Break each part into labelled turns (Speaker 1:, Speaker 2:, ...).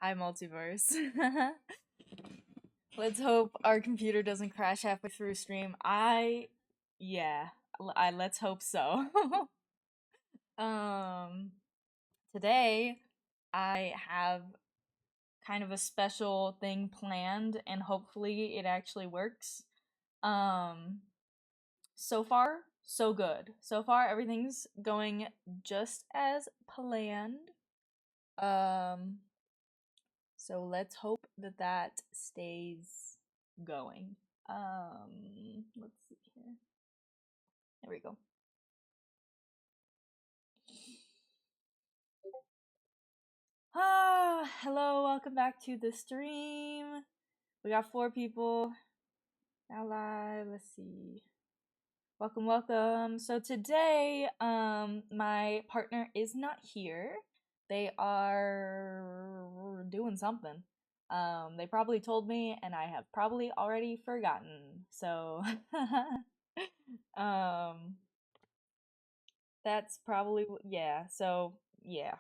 Speaker 1: Hi, Multiverse. Let's hope our computer doesn't crash halfway through stream. Yeah, let's hope so. um, Today I have kind of a special thing planned, and hopefully it actually works. Um, so far, so good. So far, everything's going just as planned. Um, So let's hope that that stays going. Let's see here. There we go. Hello, welcome back to the stream. We got 4 people now live. Let's see. Welcome, welcome. So today, my partner is not here. They are doing something. They probably told me, and I have probably already forgotten. So, um, that's probably yeah. So yeah.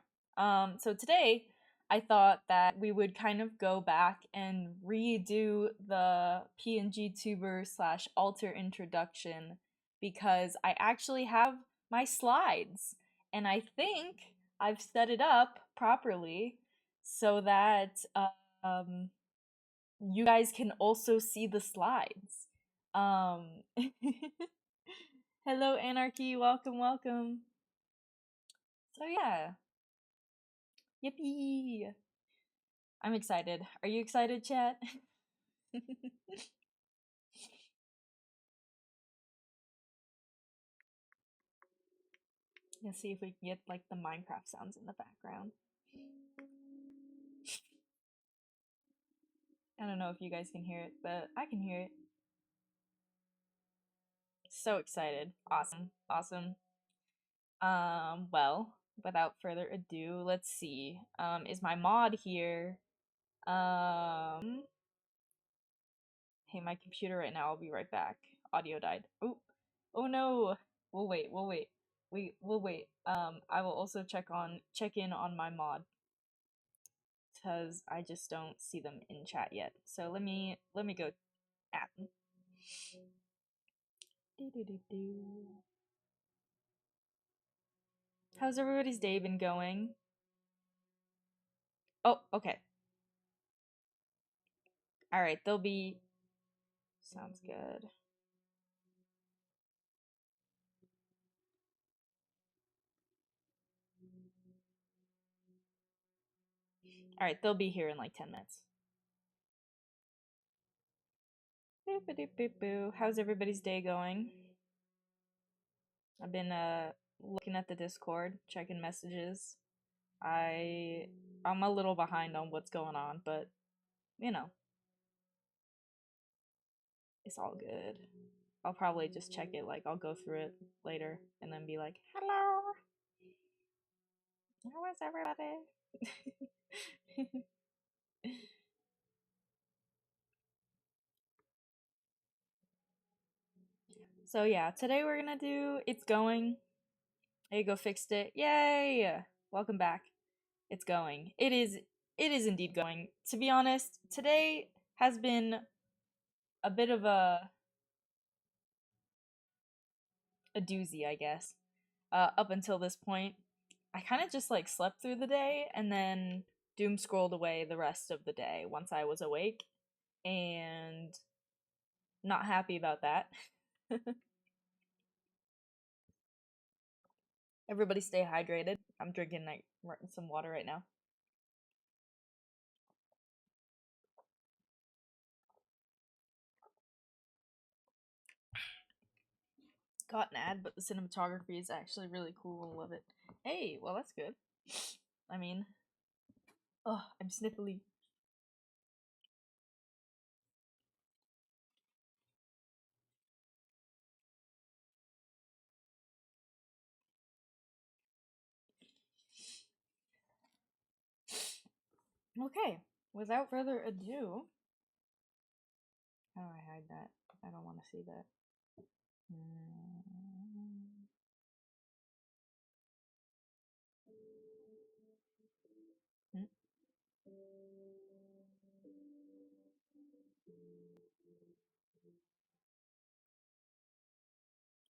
Speaker 1: So today I thought that we would kind of go back and redo the Pngtuber slash alter introduction because I actually have my slides and I think I've set it up properly so that you guys can also see the slides. Hello, Anarchy. Welcome, welcome. So yeah, yippee! I'm excited. Are you excited, chat? Let's see if we can get like the Minecraft sounds in the background. I don't know if you guys can hear it, but I can hear it. So excited. Awesome. Awesome. Well, without further ado, let's see. Is my mod here? Hey, my computer right now. I'll be right back. Audio died. Oh no. We'll wait. We'll wait. We'll wait. I will also check in on my mod because I just don't see them in chat yet. So let me go at them. How's everybody's day been going? Oh, okay. All right, they'll be. Sounds good. All right, they'll be here in like 10 minutes. Boop-a-doop-boop-boo. How's everybody's day going? I've been looking at the Discord, checking messages. I'm a little behind on what's going on, but you know, it's all good. I'll probably just check it, like I'll go through it later and then be like, "Hello. How is everybody?" So yeah, today we're gonna do It's Going. There you go, fixed it. Yay! Welcome back. It's going. It is indeed going. To be honest, today has been a bit of a doozy, I guess. Up until this point, I kind of just like slept through the day and then doom scrolled away the rest of the day once I was awake, and not happy about that. Everybody stay hydrated. I'm drinking like some water right now. Got an ad, but the cinematography is actually really cool. Love it. Hey, well that's good. I mean, oh, I'm sniffly. Okay, without further ado, how do I hide that? I don't want to see that.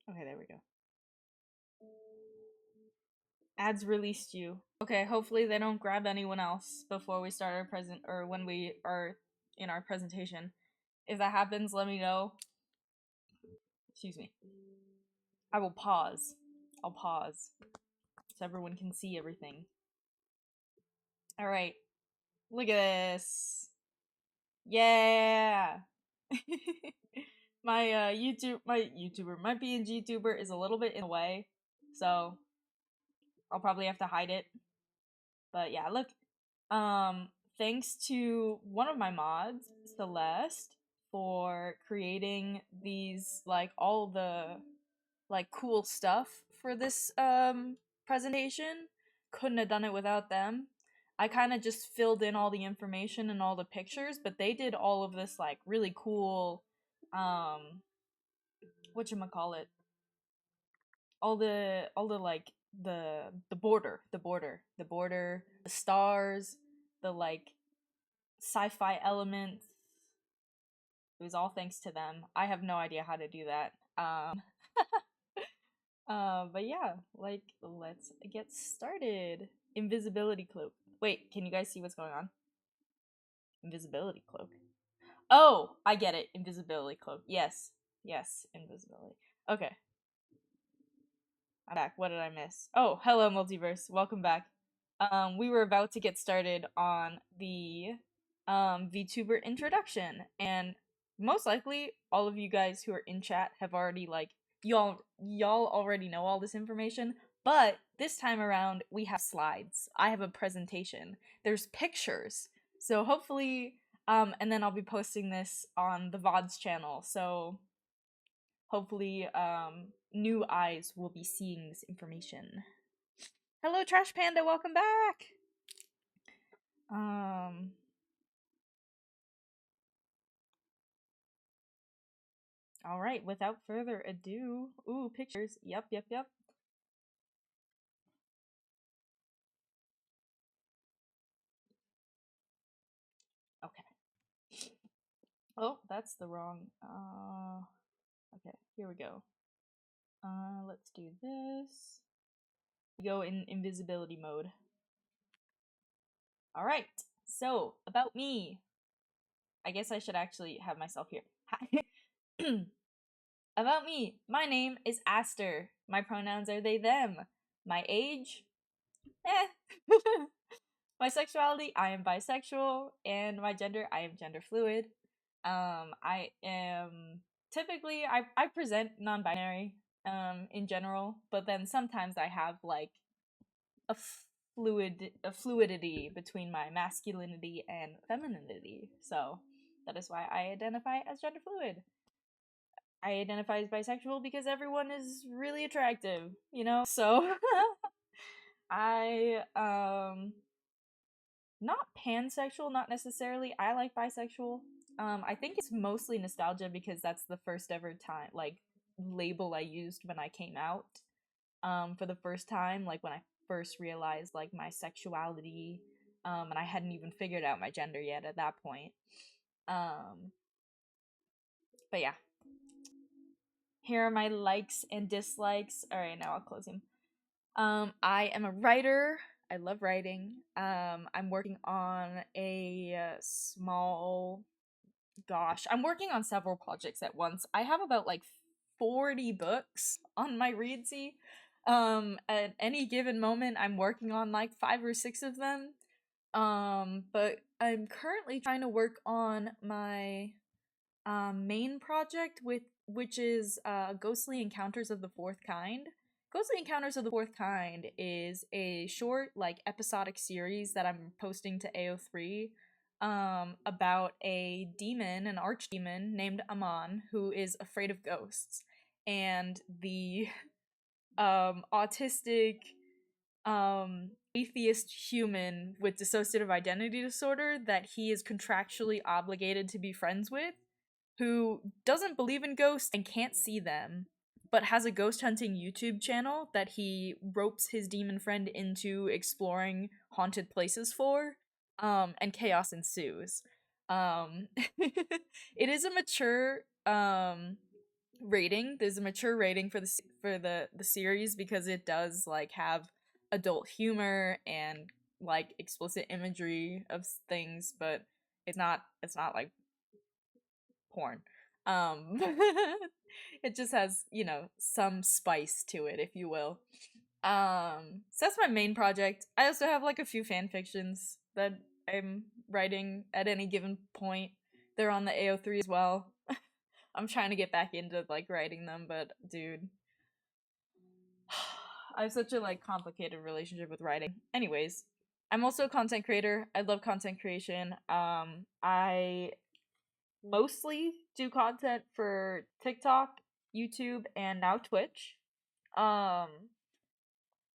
Speaker 1: Okay, there we go. Ads released you. Okay, hopefully they don't grab anyone else before we start our present or when we are in our presentation. If that happens, let me know. Excuse me. I will pause. I'll pause so everyone can see everything. All right. Look at this. Yeah. my my Pngtuber is a little bit in the way, so I'll probably have to hide it. But yeah, look. Um, Thanks to one of my mods, Celeste, for creating these like all the like cool stuff for this presentation. Couldn't have done it without them. I kind of just filled in all the information and all the pictures, but they did all of this like really cool whatchamacallit, all the like the border, the stars, the like sci-fi elements. It was all thanks to them. I have no idea how to do that. But yeah, like let's get started. Invisibility cloak. Wait, can you guys see what's going on? Invisibility cloak. Oh, I get it. Invisibility cloak. Yes. Yes, invisibility. Okay. I'm back. What did I miss? Oh, hello, multiverse. Welcome back. We were about to get started on the VTuber introduction, and most likely all of you guys who are in chat have already like y'all already know all this information. But this time around, we have slides. I have a presentation. There's pictures. So hopefully, and then I'll be posting this on the VOD's channel. So hopefully, new eyes will be seeing this information. Hello, Trash Panda, welcome back! Alright, without further ado. Ooh, pictures. Yep. Okay. Oh, that's the wrong, okay, here we go. Let's do this. We go in invisibility mode. Alright, so, about me. I guess I should actually have myself here. About me. My name is Aster. My pronouns are they, them. My age? Eh. My sexuality, I am bisexual, and my gender, I am gender fluid. I am typically I present non-binary in general, but then sometimes I have like a fluidity between my masculinity and femininity. So that is why I identify as gender fluid. I identify as bisexual because everyone is really attractive, you know? So I not pansexual, not necessarily. I like bisexual. I think it's mostly nostalgia because that's the first ever time like label I used when I came out. For the first time, like when I first realized like my sexuality, and I hadn't even figured out my gender yet at that point. But yeah. Here are my likes and dislikes. Alright, now I'll close him. I am a writer. I love writing. I'm working on a small. Gosh, I'm working on several projects at once. I have about like 40 books on my Readsy. At any given moment, I'm working on like 5 or 6 of them. But I'm currently trying to work on my main project which is Ghostly Encounters of the Fourth Kind. Ghostly Encounters of the Fourth Kind is a short, like, episodic series that I'm posting to AO3 about a demon, an archdemon named Amon, who is afraid of ghosts. And the autistic atheist human with dissociative identity disorder that he is contractually obligated to be friends with, who doesn't believe in ghosts and can't see them, but has a ghost hunting YouTube channel that he ropes his demon friend into exploring haunted places for, and chaos ensues. It is a mature rating. There's a mature rating for the series because it does like have adult humor and like explicit imagery of things, but it's not like porn. Um it just has, some spice to it, if you will. So that's my main project. I also have like a few fan fictions that I'm writing at any given point. They're on the AO3 as well. I'm trying to get back into like writing them, but dude, I have such a like complicated relationship with writing. Anyways, I'm also a content creator. I love content creation. I mostly do content for TikTok, YouTube, and now Twitch. Um,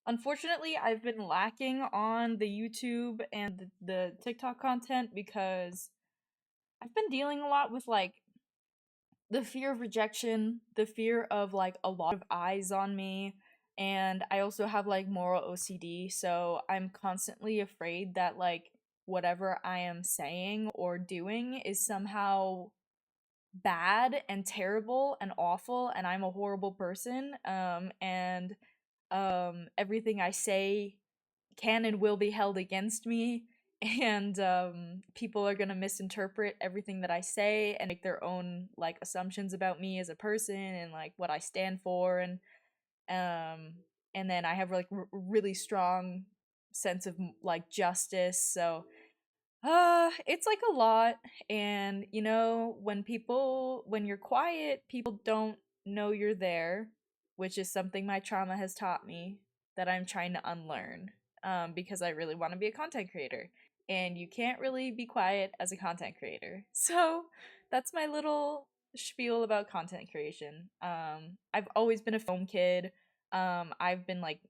Speaker 1: Unfortunately, I've been lacking on the YouTube and the TikTok content because I've been dealing a lot with like the fear of rejection, the fear of like a lot of eyes on me, and I also have like moral OCD, so I'm constantly afraid that like whatever I am saying or doing is somehow bad and terrible and awful and I'm a horrible person, and everything I say can and will be held against me, and people are gonna misinterpret everything that I say and make their own like assumptions about me as a person and like what I stand for, um and then I have like really strong sense of like justice, so it's like a lot. And when you're quiet, people don't know you're there, which is something my trauma has taught me that I'm trying to unlearn. Because I really want to be a content creator, and you can't really be quiet as a content creator. So that's my little spiel about content creation. I've always been a film kid. I've been like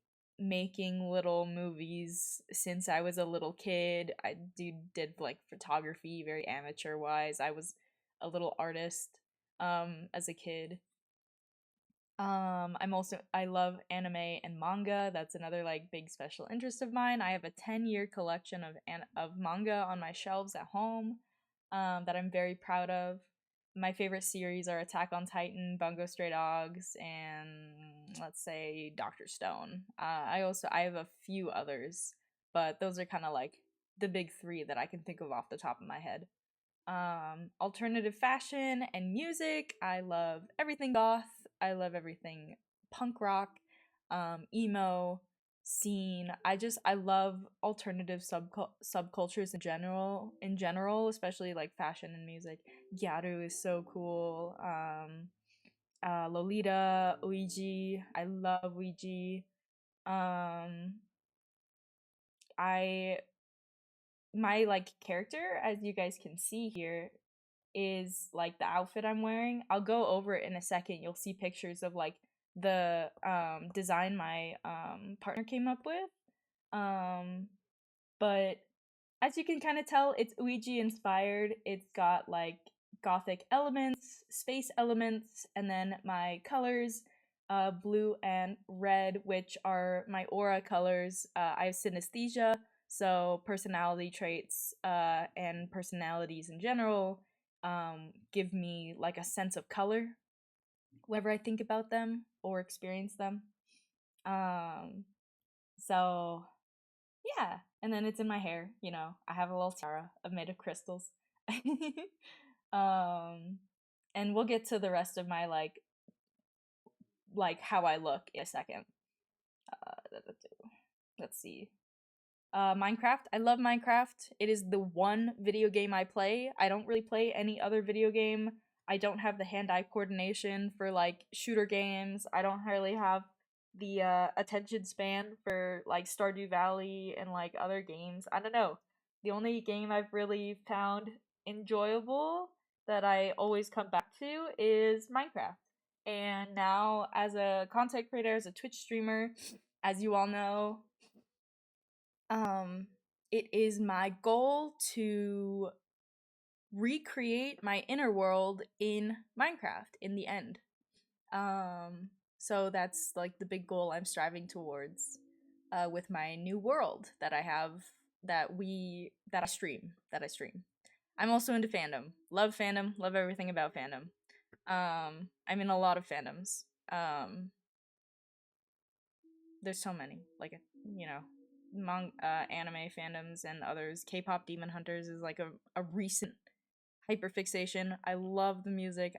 Speaker 1: making little movies since I was a little kid. I did like photography very amateur wise. I was a little artist as a kid. I love anime and manga. That's another like big special interest of mine. I have a 10-year collection of manga on my shelves at home, that I'm very proud of. My favorite series are Attack on Titan, Bungo Stray Dogs, and let's say Doctor Stone. I have a few others, but those are kind of like the big three that I can think of off the top of my head. Alternative fashion and music. I love everything goth. I love everything punk rock, emo, scene. I love alternative subcultures in general, especially like fashion and music. Gyaru is so cool. Lolita, Ouija. I love Ouija. Um, I my like character, as you guys can see here, is like the outfit I'm wearing. I'll go over it in a second. You'll see pictures of like the design my partner came up with. Um but as you can kind of tell, it's Ouija inspired. It's got like gothic elements, space elements, and then my colors, blue and red, which are my aura colors. I have synesthesia, so personality traits and personalities in general give me like a sense of color whenever I think about them or experience them. Um, so yeah, and then it's in my hair. I have a little tiara made of crystals. um, and we'll get to the rest of my like how I look in a second. Let's see. Minecraft. I love Minecraft. It is the one video game I play. I don't really play any other video game. I don't have the hand-eye coordination for like shooter games. I don't really have the attention span for like Stardew Valley and like other games. I don't know. The only game I've really found enjoyable that I always come back to is Minecraft. And now as a content creator, as a Twitch streamer, as you all know, um, it is my goal to recreate my inner world in Minecraft in the end. So that's like the big goal I'm striving towards with my new world that I have that I stream. I'm also into fandom. Love everything about fandom. I'm in a lot of fandoms. There's so many, like, you know, anime fandoms and others. K-pop Demon Hunters is like a recent hyperfixation. I love the music.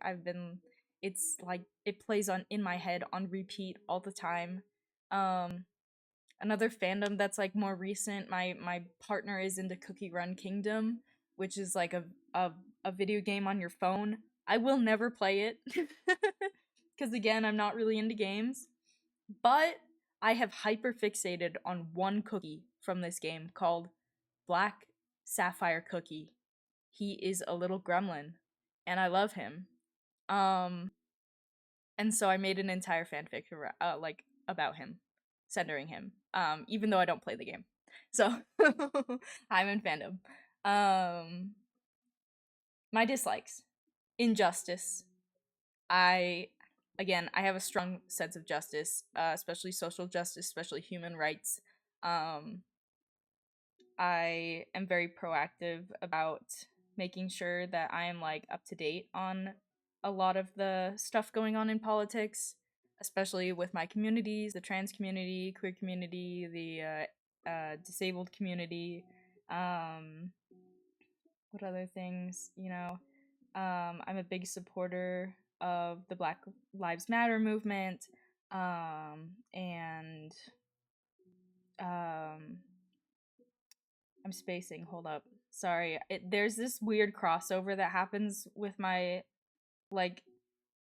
Speaker 1: It's like it plays on in my head on repeat all the time. Um, Another fandom that's like more recent. My partner is into Cookie Run Kingdom, which is like a video game on your phone. I will never play it because again, I'm not really into games. But I have hyperfixated on one cookie from this game called Black Sapphire Cookie. He is a little gremlin, and I love him. Um, and so I made an entire fanfic like about him, centering him. Even though I don't play the game, so I'm in fandom. My dislikes: injustice. I I have a strong sense of justice, especially social justice, especially human rights. Um, I am very proactive about making sure that I am like up to date on a lot of the stuff going on in politics, especially with my communities, the trans community, queer community, the disabled community. Um, what other things? I'm a big supporter of the Black Lives Matter movement, and um, I'm spacing. Hold up. Sorry. There's this weird crossover that happens with my like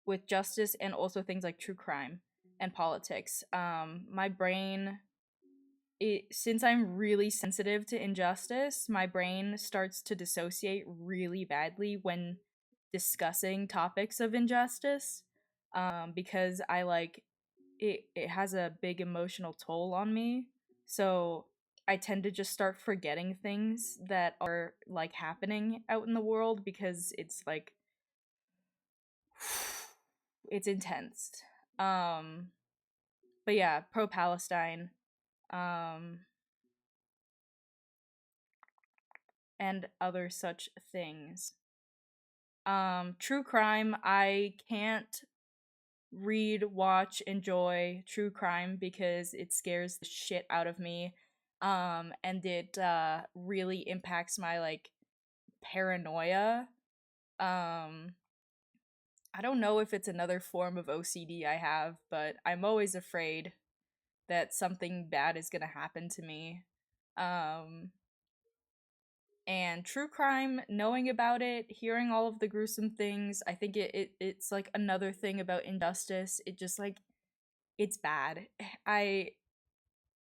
Speaker 1: with justice and also things like true crime and politics. My brain since I'm really sensitive to injustice, my brain starts to dissociate really badly when discussing topics of injustice. Because I like it has a big emotional toll on me. So I tend to just start forgetting things that are like happening out in the world because it's like it's intense. Um but yeah, pro Palestine. Um and other such things. True crime, I can't read, watch, enjoy true crime because it scares the shit out of me. And it really impacts my like paranoia. Um, I don't know if it's another form of OCD I have, but I'm always afraid that something bad is gonna happen to me. Um, and true crime, knowing about it, hearing all of the gruesome things, I think it's like another thing about injustice. It just like it's bad. I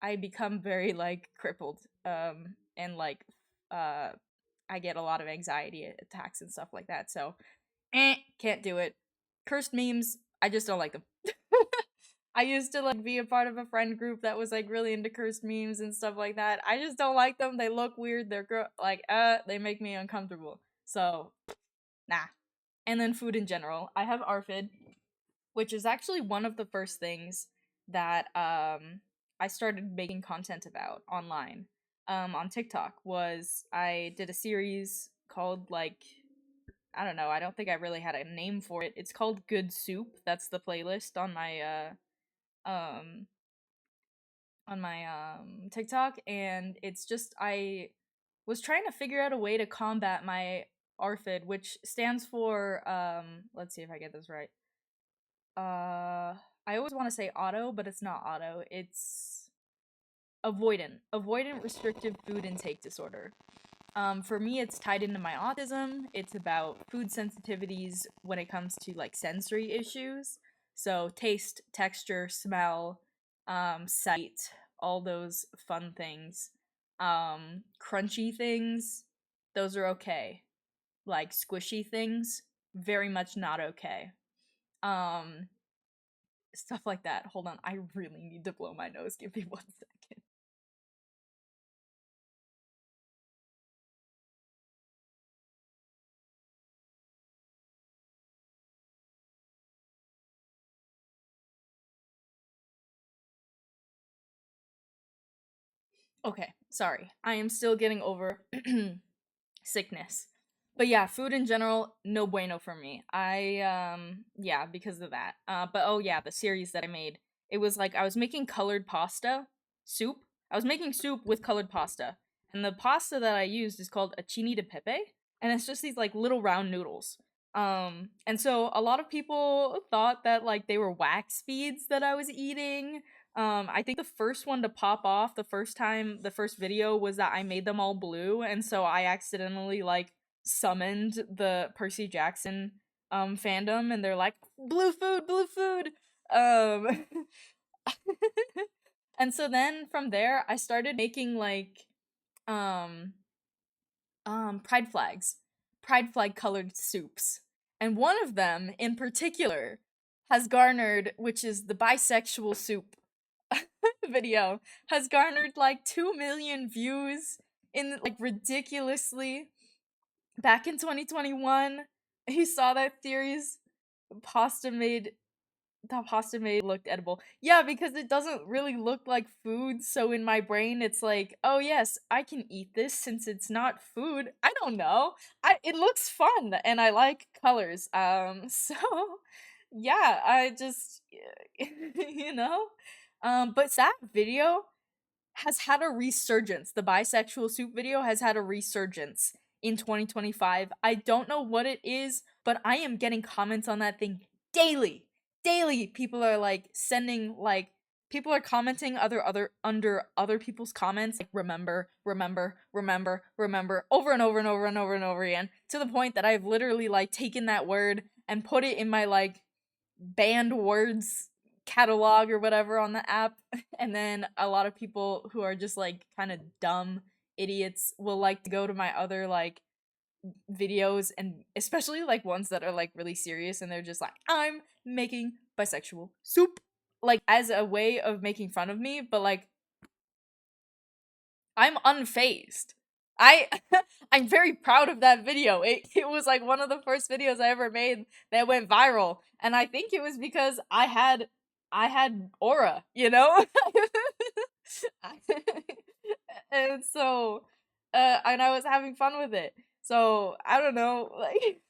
Speaker 1: I become very like crippled, and like uh I get a lot of anxiety attacks and stuff like that. So can't do it. Cursed memes, I just don't like them. I used to like be a part of a friend group that was like really into cursed memes and stuff like that. I just don't like them. They look weird. They make me uncomfortable. So, nah. And then food in general. I have ARFID, which is actually one of the first things that I started making content about online. On TikTok was I did a series called like I don't know, I don't think I really had a name for it. It's called Good Soup. That's the playlist um on my TikTok, and it's just I was trying to figure out a way to combat my ARFID, which stands for let's see if I get this right. I always want to say auto, but it's not auto. It's avoidant restrictive food intake disorder. For me, it's tied into my autism. It's about food sensitivities when it comes to like sensory issues. So taste, texture, smell, sight, all those fun things. Crunchy things, those are okay. Like squishy things, very much not okay. Um, Stuff like that. Hold on, I really need to blow my nose. Give me 1 second. Okay, sorry. I am still getting over sickness. But yeah, food in general, no bueno for me. Yeah, because of that. But oh yeah, the series that I made, it was like I was making colored pasta soup. I was making soup with colored pasta, and the pasta that I used is called acini de pepe, and it's just these like little round noodles. And so a lot of people thought that like they were wax feeds that I was eating. I think the first one to pop off the first video was that I made them all blue, and so I accidentally like summoned the Percy Jackson fandom, and they're like blue food, blue food. Um and so then from there I started making like um pride flags. Pride flag colored soups. And one of them in particular has garnered, which is the bisexual soup video, has garnered like 2 million views in like ridiculously back in 2021. He saw that theories pasta made that pasta made looked edible. Yeah, because it doesn't really look like food, so in my brain it's like, "Oh yes, I can eat this since it's not food." I don't know. It looks fun and I like colors. So yeah, I just you know. But that video has had a resurgence. The bisexual soup video has had a resurgence in 2025. I don't know what it is, but I am getting comments on that thing daily. Daily people are like sending like people are commenting under other people's comments like remember over and over and over and over and over again, to the point that I've literally like taken that word and put it in my like banned words catalog or whatever on the app. And then a lot of people who are just like kind of dumb idiots will like to go to my other like videos, and especially like ones that are like really serious, and they're just like, I'm making bisexual soup, like as a way of making fun of me, but like I'm unfazed. I I'm very proud of that video. It was like one of the first videos I ever made that went viral, and I think it was because I had aura, you know? And so and I was having fun with it. So, I don't know, like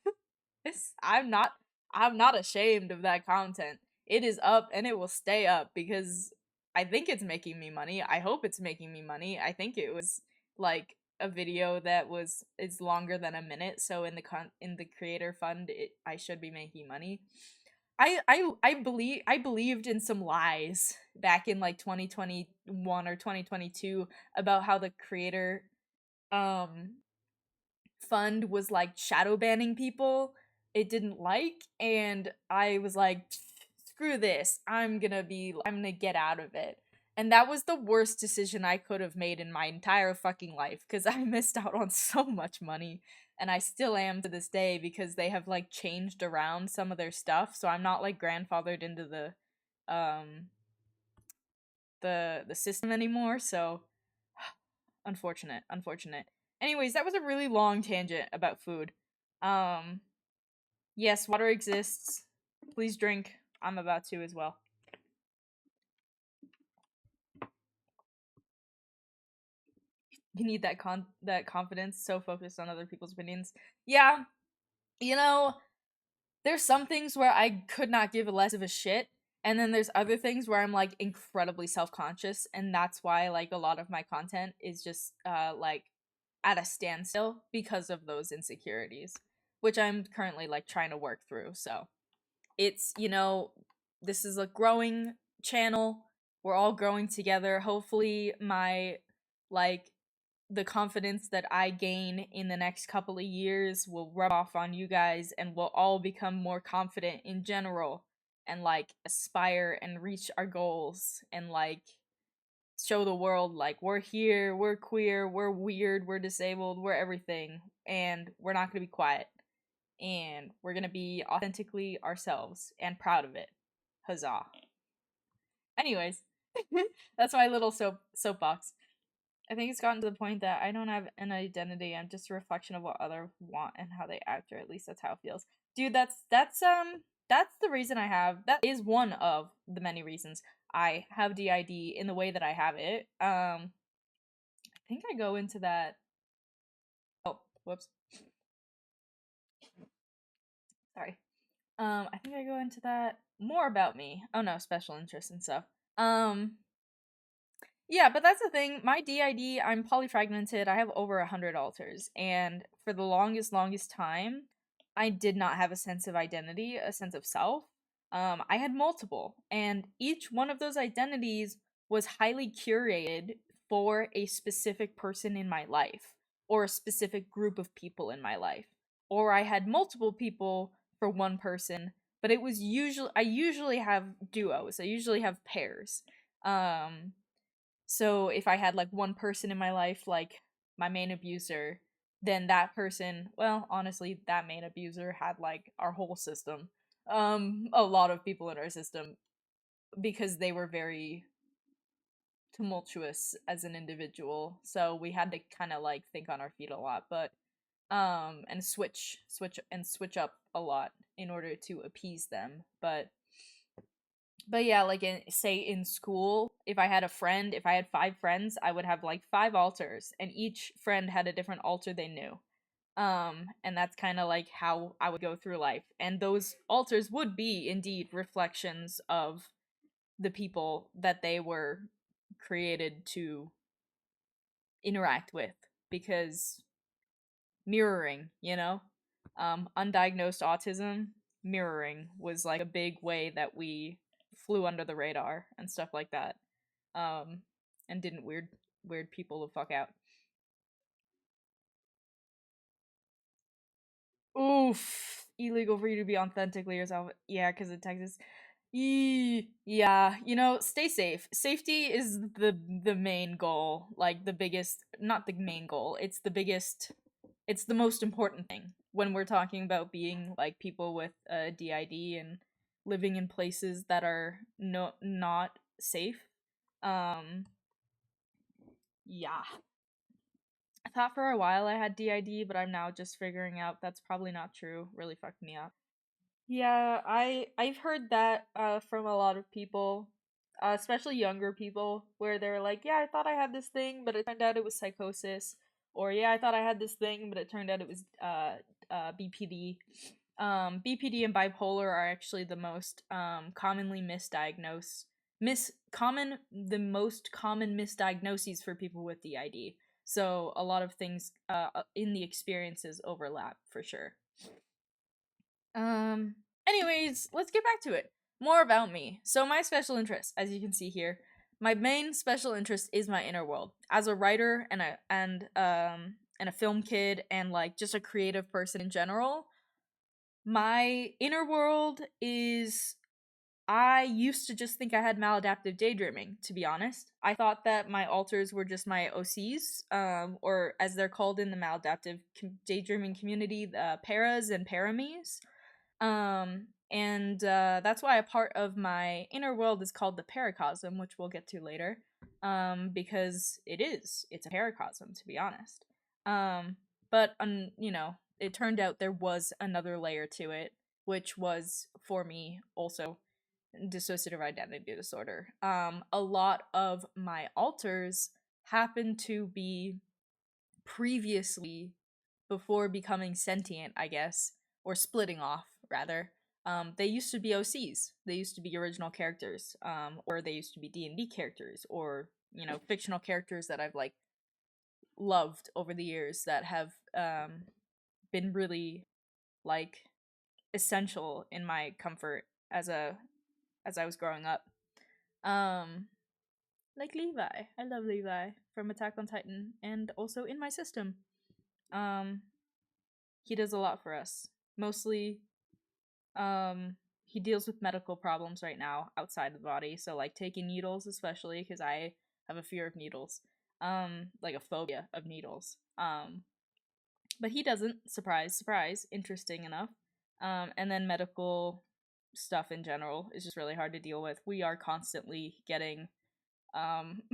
Speaker 1: I'm not ashamed of that content. It is up and it will stay up because I think it's making me money. I hope it's making me money. I think it was like a video that was is longer than a minute, so in the creator fund I should be making money. I believed in some lies back in like 2021 or 2022 about how the creator um fund was like shadow banning people it didn't like, and I was like, screw this, I'm gonna get out of it. And that was the worst decision I could have made in my entire fucking life, because I missed out on so much money, and I still am to this day, because they have like changed around some of their stuff, so I'm not like grandfathered into um the system anymore. So unfortunate. Anyways, that was a really long tangent about food. Um, yes, water exists. Please drink. I'm about to as well. You need that confidence, so focused on other people's opinions. Yeah, you know, there's some things where I could not give less of a shit, and then there's other things where I'm like incredibly self-conscious, and that's why like a lot of my content is just like at a standstill because of those insecurities, which I'm currently like trying to work through. So, it's, this is a growing channel. We're all growing together. Hopefully my like the confidence that I gain in the next couple of years will rub off on you guys, and we'll all become more confident in general, and like aspire and reach our goals, and like show the world like we're here, we're queer, we're weird, we're disabled, we're everything, and we're not going to be quiet, and we're going to be authentically ourselves and proud of it. Huzzah. Anyways, that's my little soapbox. I think it's gotten to the point that I don't have an identity. I'm just a reflection of what others want and how they act, or at least that's how it feels. Dude, that's the reason I have. That is one of the many reasons I have DID in the way that I have it. I think I go into that. Oh, whoops. Sorry. I think I go into that more about me. Oh no, special interests and stuff. Um, yeah, but that's the thing. My DID, I'm polyfragmented. I have over 100 alters, and for the longest time, I did not have a sense of identity, a sense of self. I had multiple, and each one of those identities was highly curated for a specific person in my life, or a specific group of people in my life. Or I had multiple people for one person, but it was I usually have duos. I usually have pairs. Um, so if I had like one person in my life, like my main abuser, then that person, well, honestly, that main abuser had like our whole system. A lot of people in our system because they were very tumultuous as an individual. So we had to kind of like think on our feet a lot, but and switch up a lot in order to appease them. But yeah, like say in school, if I had a friend, if I had 5 friends, I would have like 5 alters, and each friend had a different alter they knew. And that's kind of like how I would go through life. And those alters would be indeed reflections of the people that they were created to interact with, because mirroring, you know? Undiagnosed autism, mirroring was like a big way that we flew under the radar and stuff like that. Um, and didn't weird people the fuck out. Oof. Illegal for you to be authentically yourself. Yeah, because in Texas. Yeah, stay safe. Safety is the main goal. Like the biggest, not the main goal. It's the most important thing when we're talking about being like people with DID and living in places that are not safe. Um, yeah. I thought for a while I had DID, but I'm now just figuring out that's probably not true. Really fucked me up. Yeah, I've heard that from a lot of people, especially younger people, where they're like, "Yeah, I thought I had this thing, but it turned out it was psychosis," or "Yeah, I thought I had this thing, but it turned out it was BPD." BPD and bipolar are actually the most commonly misdiagnosed the most common misdiagnoses for people with DID. So a lot of things in the experiences overlap for sure. Um, Anyways, let's get back to it. More about me. So my special interest, as you can see here, my main special interest is my inner world. As a writer and a film kid and like just a creative person in general, my inner world is I used to just think I had maladaptive daydreaming, to be honest. I thought that my alters were just my OCs, or as they're called in the maladaptive daydreaming community, the paras and parames. And That's why a part of my inner world is called the paracosm, which we'll get to later. Because it's a paracosm, to be honest. But it turned out there was another layer to it, which was for me also dissociative identity disorder. A lot of my alters happen to be previously, before becoming sentient, I guess, or splitting off rather. They used to be OCs. They used to be original characters, or they used to be D&D characters, or fictional characters that I've like loved over the years that have been really like essential in my comfort as I was growing up. Um, like Levi. I love Levi from Attack on Titan, and also in my system. Um, he does a lot for us. Mostly, he deals with medical problems right now outside the body. So like taking needles, especially because I have a fear of needles, like a phobia of needles. But he doesn't. Surprise, surprise. Interesting enough. And then medical stuff in general is just really hard to deal with. We are constantly getting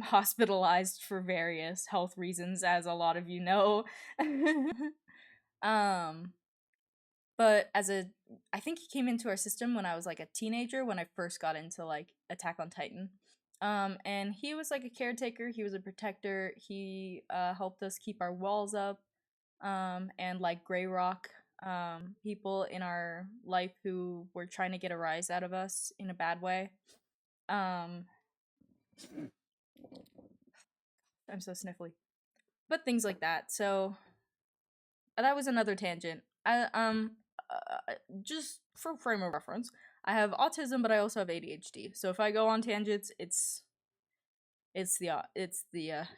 Speaker 1: hospitalized for various health reasons, as a lot of you know. um, but I think he came into our system when I was like a teenager, when I first got into like Attack on Titan. And he was like a caretaker. He was a protector. He helped us keep our walls up. And like Grey Rock. people in our life who were trying to get a rise out of us in a bad way. I'm so sniffly. But things like that. So that was another tangent. Just for frame of reference, I have autism, but I also have ADHD. So if I go on tangents, it's the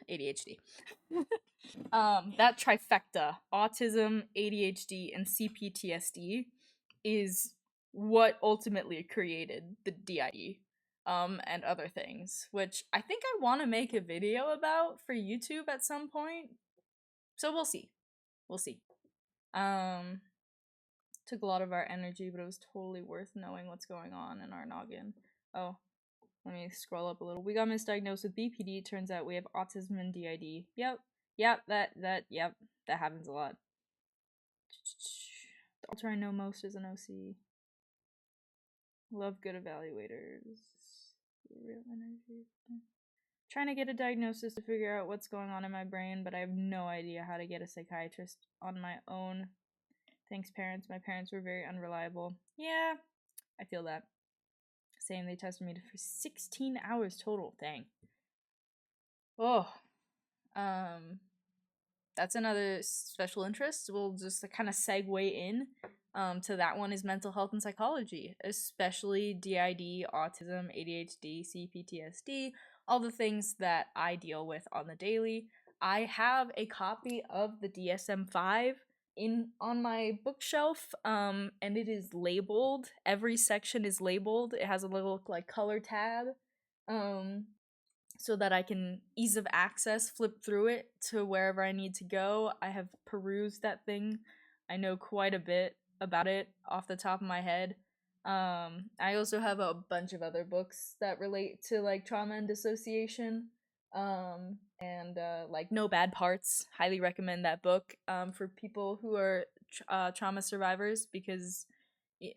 Speaker 1: ADHD. That trifecta, autism, ADHD, and CPTSD, is what ultimately created the DID, and other things, which I think I want to make a video about for YouTube at some point. So we'll see. We'll see. Took a lot of our energy, but it was totally worth knowing what's going on in our noggin. Oh, let me scroll up a little. We got misdiagnosed with BPD. Turns out we have autism and DID. Yep, that happens a lot. The alter I know most is an OC. Love good evaluators. Real energy. Trying to get a diagnosis to figure out what's going on in my brain, but I have no idea how to get a psychiatrist on my own. Thanks, parents. My parents were very unreliable. Yeah, I feel that. Same, they tested me for 16 hours total. Dang. Oh. That's another special interest. We'll just kind of segue in to that one is mental health and psychology, especially DID, autism, ADHD, CPTSD, all the things that I deal with on the daily. I have a copy of the DSM-5 on my bookshelf, and it is labeled. Every section is labeled. It has a little like color tab, so that I can ease of access flip through it to wherever I need to go. I have perused that thing. I know quite a bit about it off the top of my head. I also have a bunch of other books that relate to like trauma and dissociation. And like No Bad Parts. Highly recommend that book for people who are trauma survivors because it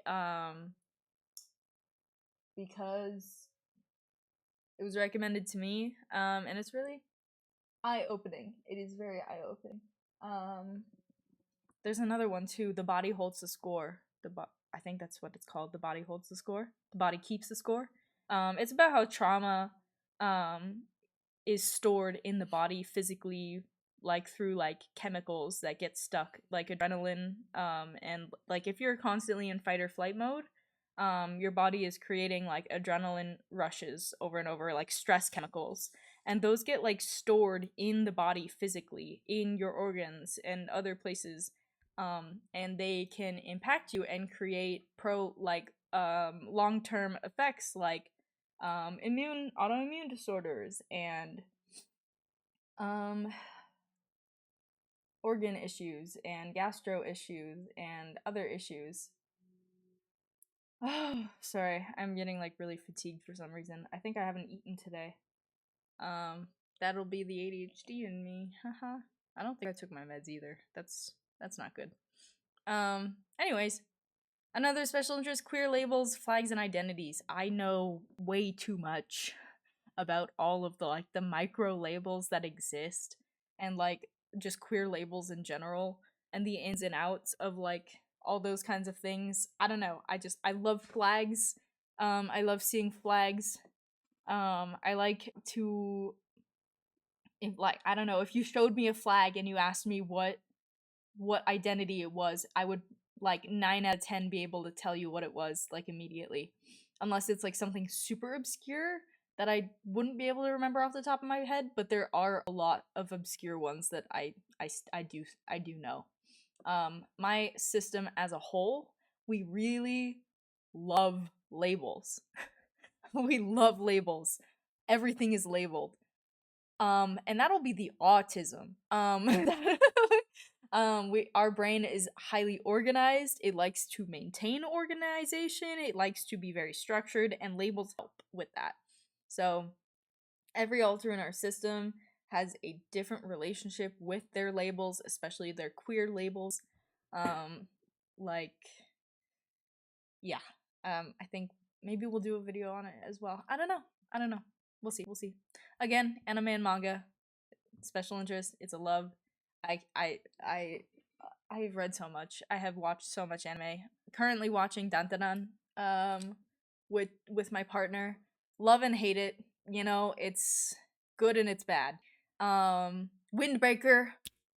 Speaker 1: was recommended to me, and it's really eye-opening. It is very eye-opening. There's another one too. The Body Holds the Score. I think that's what it's called. The Body Holds the Score. The Body Keeps the Score. It's about how trauma is stored in the body physically, like through like chemicals that get stuck, like adrenaline, and like if you're constantly in fight or flight mode, your body is creating like adrenaline rushes over and over, like stress chemicals, and those get like stored in the body physically in your organs and other places, and they can impact you and create long-term effects like autoimmune disorders and organ issues and gastro issues and other issues. Oh, sorry, I'm getting like really fatigued for some reason. I think I haven't eaten today. That'll be the ADHD in me. Haha. I don't think I took my meds either. That's not good. Anyways, another special interest: queer labels, flags, and identities. I know way too much about all of the micro labels that exist and like just queer labels in general and the ins and outs of like all those kinds of things. I don't know. I love flags. I love seeing flags. I like to, if like I don't know, if you showed me a flag and you asked me what identity it was, I would like 9 out of 10 be able to tell you what it was like immediately, unless it's like something super obscure that I wouldn't be able to remember off the top of my head. But there are a lot of obscure ones that I do know. My system as a whole, we really love labels. We love labels. Everything is labeled. And that'll be the autism. Our brain is highly organized. It likes to maintain organization. It likes to be very structured, and labels help with that. So every alter in our system has a different relationship with their labels, especially their queer labels. I think maybe we'll do a video on it as well. I don't know. We'll see. Again, anime and manga, special interest. It's a love. I I've read so much. I have watched so much anime. Currently watching Dantanan with my partner. Love and hate it. You know, it's good and it's bad. Windbreaker.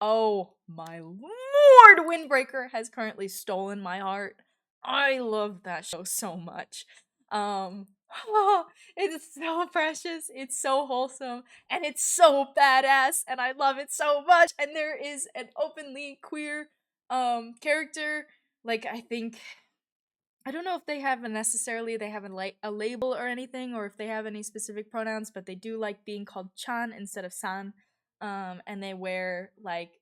Speaker 1: Oh my lord, Windbreaker has currently stolen my heart. I love that show so much. Um it's so precious, it's so wholesome, and it's so badass, and I love it so much. And there is an openly queer character. Like, I don't know if they have a label or anything, or if they have any specific pronouns, but they do like being called chan instead of san. And they wear like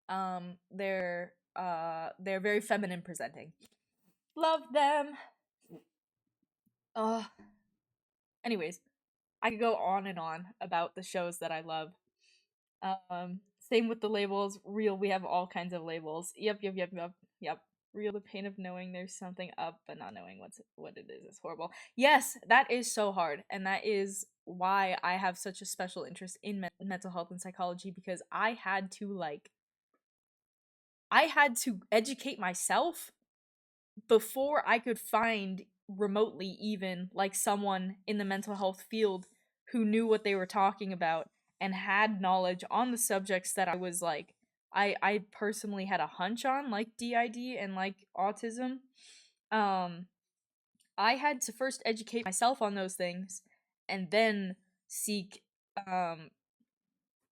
Speaker 1: they're very feminine presenting. Love them. Uh anyways, I could go on and on about the shows that I love. Same with the labels. Real, we have all kinds of labels. Yep. Real, the pain of knowing there's something up but not knowing what it is horrible. Yes, that is so hard, and that is why I have such a special interest in mental health and psychology, because I had to educate myself before I could find remotely even like someone in the mental health field who knew what they were talking about and had knowledge on the subjects that I was like I personally had a hunch on, like DID and like autism. Um I had to first educate myself on those things and then seek um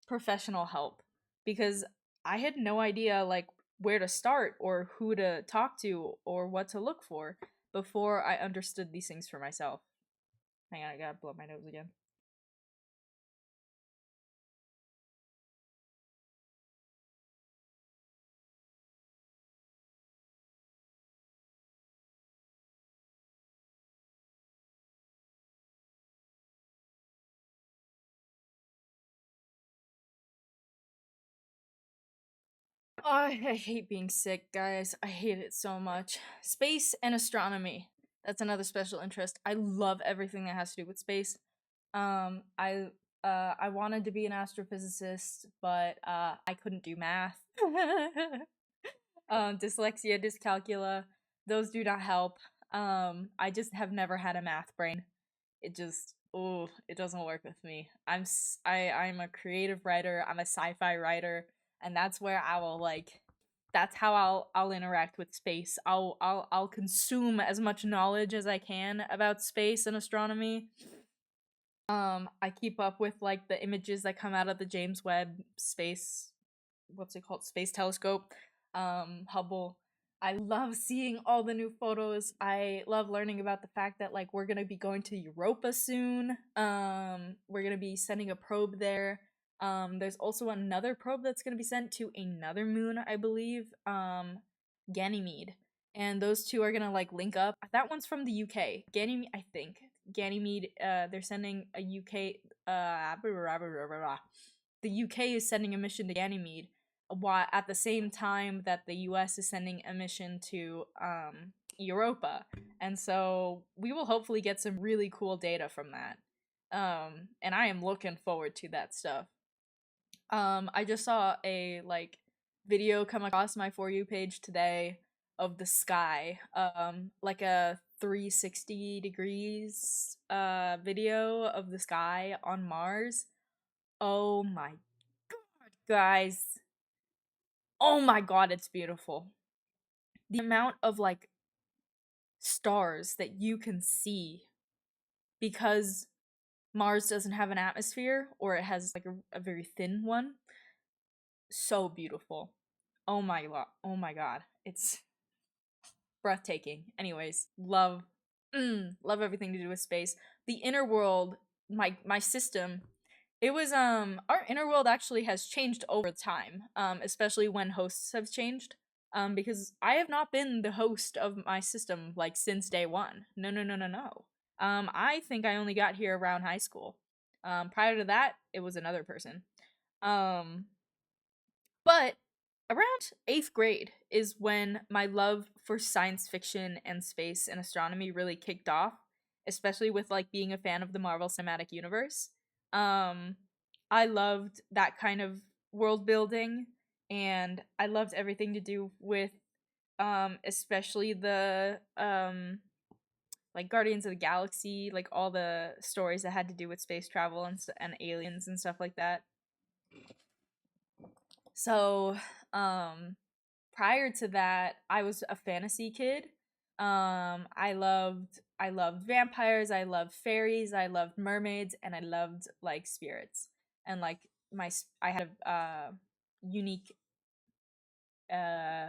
Speaker 1: professional help, because I had no idea like where to start or who to talk to or what to look for before I understood these things for myself. Hang on, I gotta blow my nose again. Oh, I hate being sick, guys. I hate it so much. Space and astronomy. That's another special interest. I love everything that has to do with space. I wanted to be an astrophysicist, but I couldn't do math. Dyslexia, dyscalculia, those do not help. I just have never had a math brain. It just, oh, it doesn't work with me. I'm a creative writer. I'm a sci-fi writer, and that's where I will like. That's how I'll interact with space. I'll consume as much knowledge as I can about space and astronomy. I keep up with like the images that come out of the James Webb space, what's it called, space telescope, Hubble. I love seeing all the new photos. I love learning about the fact that like we're gonna be going to Europa soon. We're gonna be sending a probe there. There's also another probe that's gonna be sent to another moon, I believe. Ganymede, and those two are gonna like link up. That one's from the UK. Ganymede, I think. Ganymede. They're sending a UK. The UK is sending a mission to Ganymede, while at the same time that the US is sending a mission to Europa. And so we will hopefully get some really cool data from that. And I am looking forward to that stuff. I just saw a like video come across my For You page today of the sky, like a 360 degrees video of the sky on Mars. Oh my god, guys. Oh my god, it's beautiful. The amount of like stars that you can see because Mars doesn't have an atmosphere, or it has like a very thin one. So beautiful. Oh my god. It's breathtaking. Anyways, love everything to do with space. The inner world, my system, it was our inner world actually has changed over time, especially when hosts have changed. Because I have not been the host of my system like since day one. No. I think I only got here around high school. Prior to that, it was another person. Um, but around 8th grade is when my love for science fiction and space and astronomy really kicked off, especially with like being a fan of the Marvel Cinematic Universe. Um I loved that kind of world building and I loved everything to do with especially the like Guardians of the Galaxy, like all the stories that had to do with space travel and aliens and stuff like that. So, prior to that, I was a fantasy kid. I loved vampires, I loved fairies, I loved mermaids, and I loved like spirits. And like I had a unique uh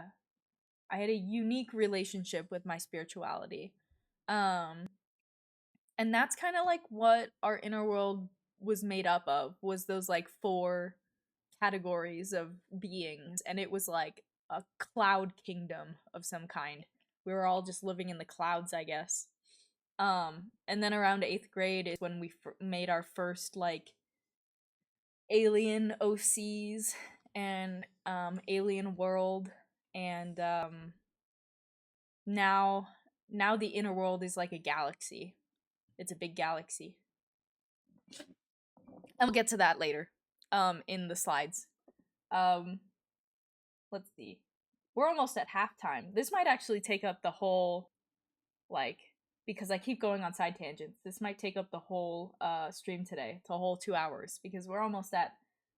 Speaker 1: I had a unique relationship with my spirituality. Um and that's kind of like what our inner world was made up of, was those like four categories of beings, and it was like a cloud kingdom of some kind. We were all just living in the clouds, I guess. And then around 8th grade is when we made our first like alien OCs and alien world, and now the inner world is like a galaxy. It's a big galaxy. And we'll get to that later in the slides. Let's see. We're almost at halftime. This might actually take up the whole, like, because I keep going on side tangents. This might take up the whole stream today, the whole 2 hours, because we're almost at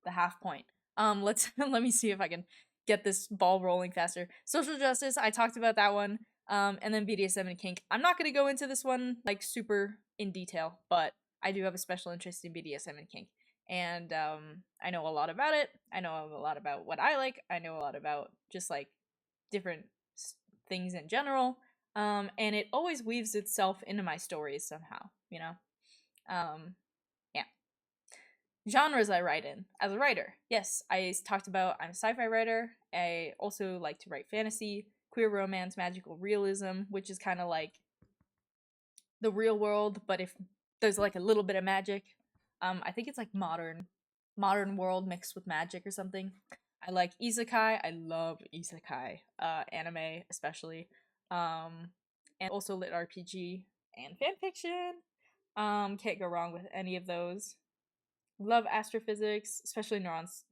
Speaker 1: the half point. Let's let me see if I can get this ball rolling faster. Social justice, I talked about that one. And then BDSM and kink. I'm not gonna go into this one like super in detail, but I do have a special interest in BDSM and kink. And I know a lot about it. I know a lot about what I like. I know a lot about just like different things in general. And it always weaves itself into my stories somehow, you know? Yeah. Genres I write in. As a writer, yes, I talked about I'm a sci-fi writer. I also like to write fantasy, queer romance, magical realism, which is kind of like the real world, but if there's like a little bit of magic. I think it's like modern world mixed with magic or something. I like isekai. I love isekai, anime especially, and also lit RPG and fanfiction. Can't go wrong with any of those. Love astrophysics, especially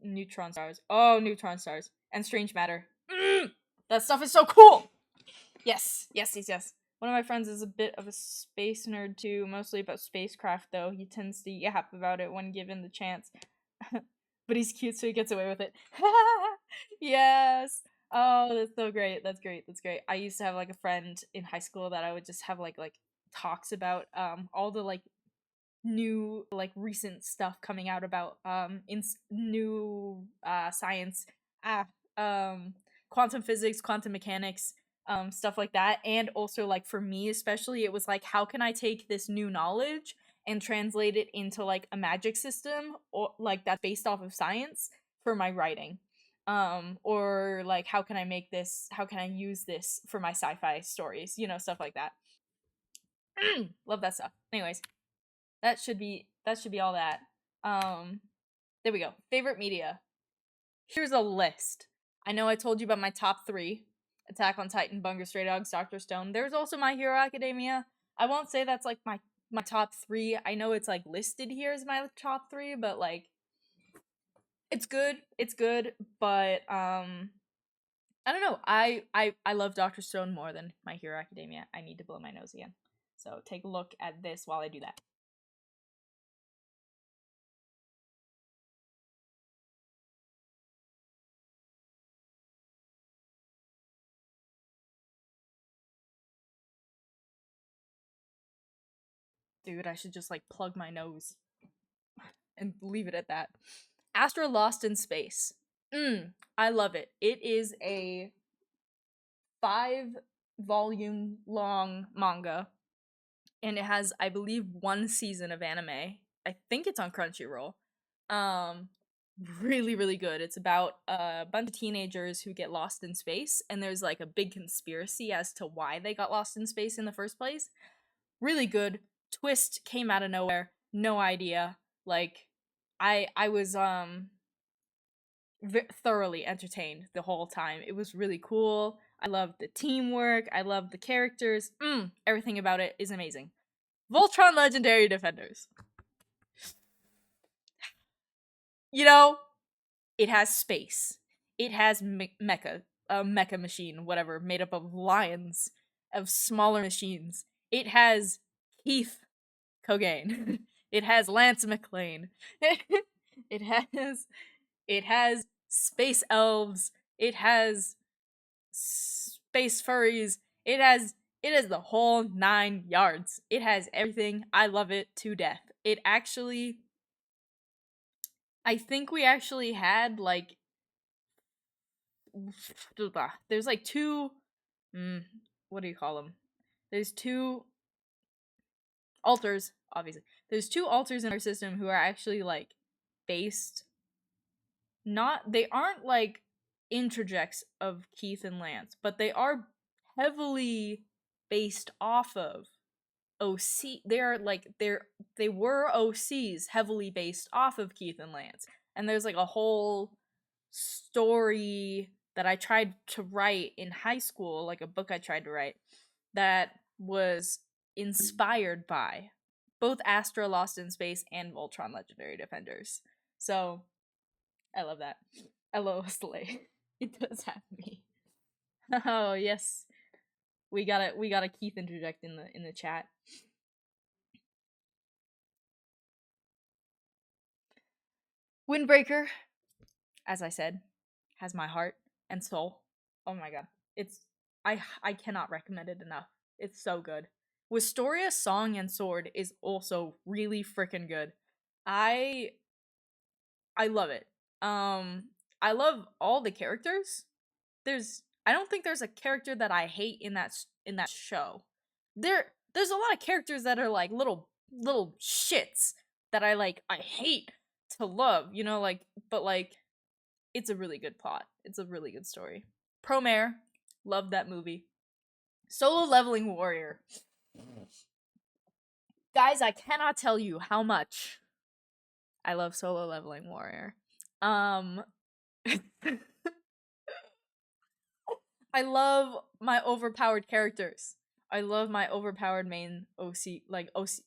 Speaker 1: neutron stars. Oh, neutron stars and strange matter. That stuff is so cool. Yes. One of my friends is a bit of a space nerd too, mostly about spacecraft though. He tends to yap about it when given the chance. But he's cute, so he gets away with it. Yes. Oh, that's so great. That's great. I used to have like a friend in high school that I would just have like talks about all the like new like recent stuff coming out about new science, ah quantum physics, quantum mechanics, stuff like that. And also like for me especially, it was like, how can I take this new knowledge and translate it into like a magic system, or like that's based off of science, for my writing? Or like how can I use this for my sci-fi stories, stuff like that. Love that stuff. Anyways, that should be all that. There we go. Favorite media. Here's a list. I know I told you about my top 3. Attack on Titan, Bungo Stray Dogs, Dr. Stone. There's also My Hero Academia. I won't say that's like my top 3. I know it's like listed here as my top 3, but like it's good, but I don't know. I love Dr. Stone more than My Hero Academia. I need to blow my nose again. So take a look at this while I do that. Dude, I should just like plug my nose and leave it at that. Aster Lost in Space. I love it. It is a 5-volume long manga, and it has, I believe, 1 season of anime. I think it's on Crunchyroll. Really, really good. It's about a bunch of teenagers who get lost in space, and there's like a big conspiracy as to why they got lost in space in the first place. Really good. Twist came out of nowhere. No idea. Like, I was thoroughly entertained the whole time. It was really cool. I loved the teamwork. I loved the characters. Everything about it is amazing. Voltron Legendary Defenders. It has space. It has mecha, a mecha machine, whatever, made up of lions, of smaller machines. It has Keith Cogain. It has Lance McLean. it has it has space elves. It has space furries. It has the whole 9 yards. It has everything. I love it to death. It actually, I think we actually had like there's like two what do you call them? There's two alters, obviously. There's two alters in our system who are actually like based, not, they aren't like introjects of Keith and Lance, but they are heavily based off of OC. They were OCs heavily based off of Keith and Lance. And there's like a whole story that I tried to write in high school, like a book I tried to write, that was inspired by both Aster Lost in Space and Voltron Legendary Defenders. So I love that. Hello, Slay. It does have me. Oh yes. We got a Keith interject in the chat. Windbreaker, as I said, has my heart and soul. Oh my god. I cannot recommend it enough. It's so good. Wistoria Song and Sword is also really freaking good. I love it. I love all the characters. I don't think there's a character that I hate in that show. There's a lot of characters that are like little shits that I hate to love, you know, like, but like it's a really good plot. It's a really good story. Promare, love that movie. Solo Leveling Warrior. Guys, I cannot tell you how much I love Solo Leveling Warrior. I love my overpowered characters. I love my overpowered main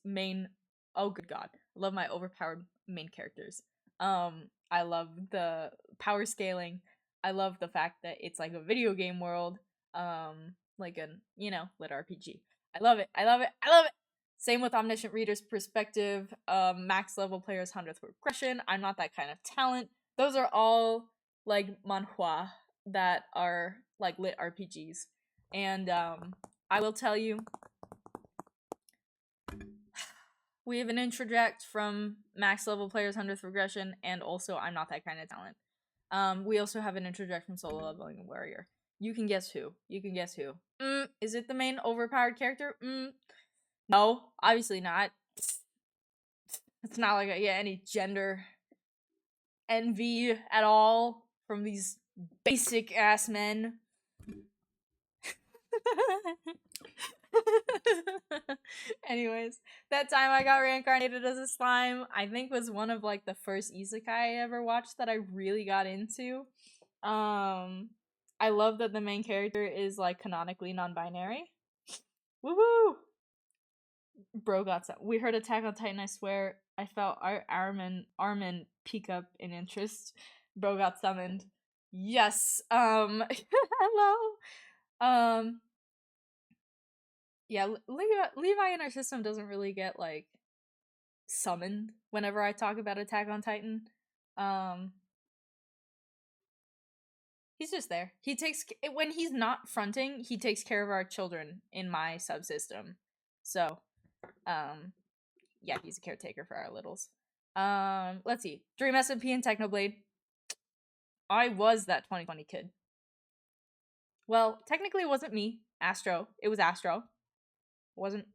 Speaker 1: main, oh good god. I love my overpowered main characters. I love the power scaling. I love the fact that it's like a video game world. Like a, you know, lit RPG. I love it. I love it. I love it. Same with Omniscient Reader's Perspective, max level players 100th regression. I'm not that kind of talent. Those are all like manhwa that are like lit RPGs. And I will tell you, we have an introject from max level players 100th regression, and also I'm not that kind of talent. We also have an introject from Solo Leveling Warrior. You can guess who. You can guess who. Is it the main overpowered character? No, obviously not. It's not like I get any gender envy at all from these basic ass men. Anyways, that time I got reincarnated as a slime, I think was one of like the first isekai I ever watched that I really got into. I love that the main character is like canonically non-binary. Woohoo! Bro got some. We heard Attack on Titan, I swear. I felt Armin peak up in interest. Bro got summoned. Yes. Hello. Yeah, Levi in our system doesn't really get like summoned whenever I talk about Attack on Titan. He's just there. He takes, when he's not fronting, he takes care of our children in my subsystem. So, yeah, he's a caretaker for our littles. Let's see. Dream SMP and Technoblade. I was that 2020 kid. Well, technically it wasn't me, Astro. It was Astro. Wasn't,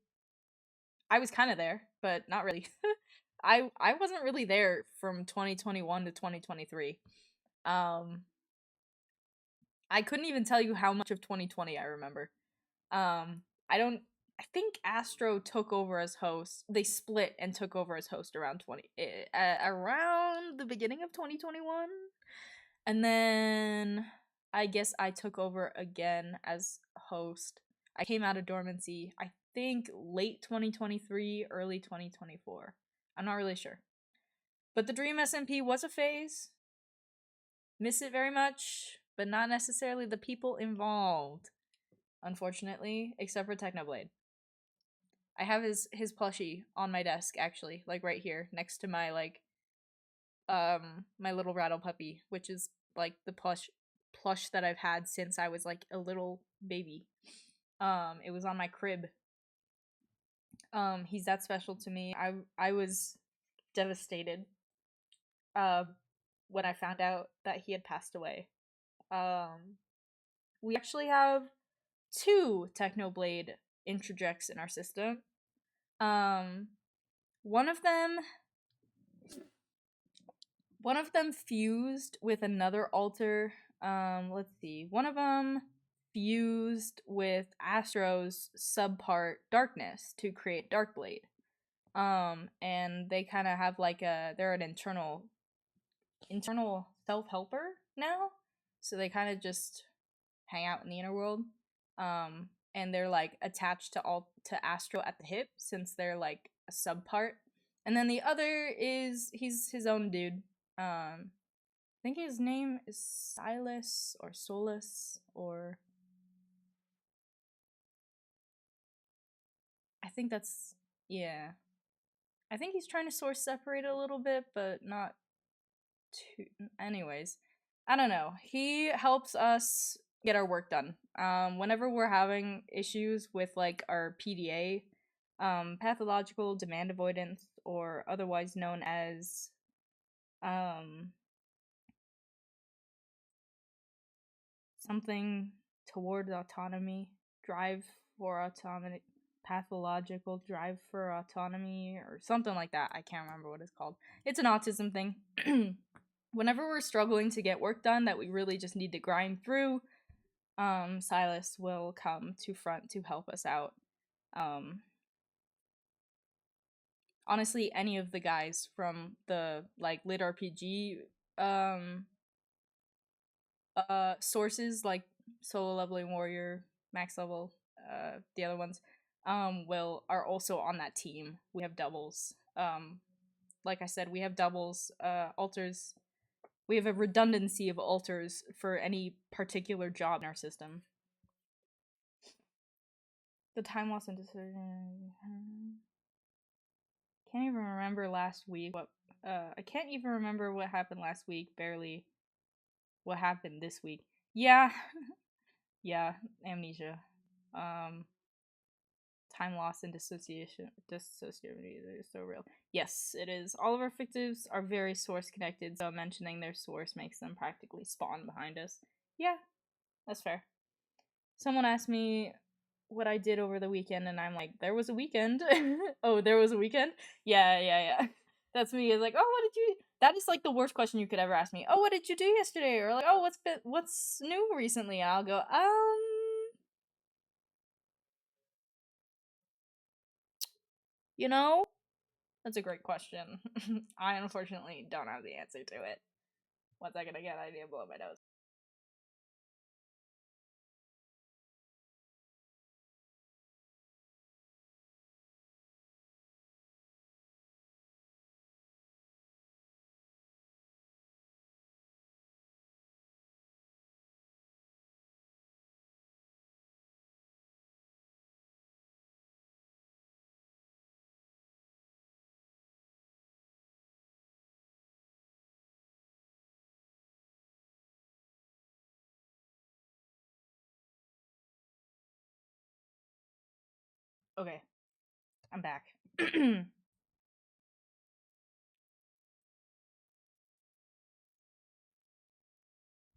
Speaker 1: I was kind of there, but not really. I wasn't really there from 2021 to 2023. I couldn't even tell you how much of 2020 I remember. I think Astro took over as host. They split and took over as host around around the beginning of 2021. And then I guess I took over again as host. I came out of dormancy, I think late 2023, early 2024. I'm not really sure. But the Dream SMP was a phase. Miss it very much, but not necessarily the people involved, unfortunately, except for Technoblade. I have his plushie on my desk, actually, like right here, next to my my little rattle puppy, which is like the plush that I've had since I was like a little baby. It was on my crib. He's that special to me. I was devastated when I found out that he had passed away. We actually have 2 Technoblade interjects in our system. One of them fused with another alter. Let's see. One of them fused with Astro's subpart Darkness to create Darkblade. And they kind of have like they're an internal self-helper now. So they kind of just hang out in the inner world. And they're like attached to Astro at the hip since they're like a subpart. And then the other he's his own dude. I think his name is Silas or Solus, or I think that's, yeah. I think he's trying to source separate a little bit, but not too. Anyways, I don't know. He helps us get our work done. Whenever we're having issues with like our PDA, pathological demand avoidance, or otherwise known as something toward autonomy, drive for autonomy, pathological drive for autonomy, or something like that. I can't remember what it's called. It's an autism thing. Whenever we're struggling to get work done that we really just need to grind through, Silas will come to front to help us out. Honestly, any of the guys from the like lit RPG sources, like solo leveling warrior, max level, the other ones are also on that team. We have doubles. Like I said, we have doubles, alters. We have a redundancy of alters for any particular job in our system. The time loss and decision. Can't even remember last week. I can't even remember what happened last week. Barely. What happened this week? Yeah, yeah, amnesia. Time loss and dissociativity is so real. Yes, it is. All of our fictives are very source connected, so mentioning their source makes them practically spawn behind us. Yeah, that's fair. Someone asked me what I did over the weekend, and I'm like, there was a weekend. Oh, there was a weekend? Yeah. That's me. It's like, oh, what did you... That is like the worst question you could ever ask me. Oh, what did you do yesterday? Or like, oh, what's new recently? And I'll go, you know, that's a great question. I unfortunately don't have the answer to it. One second, I get an idea, blow my nose. Okay, I'm back. My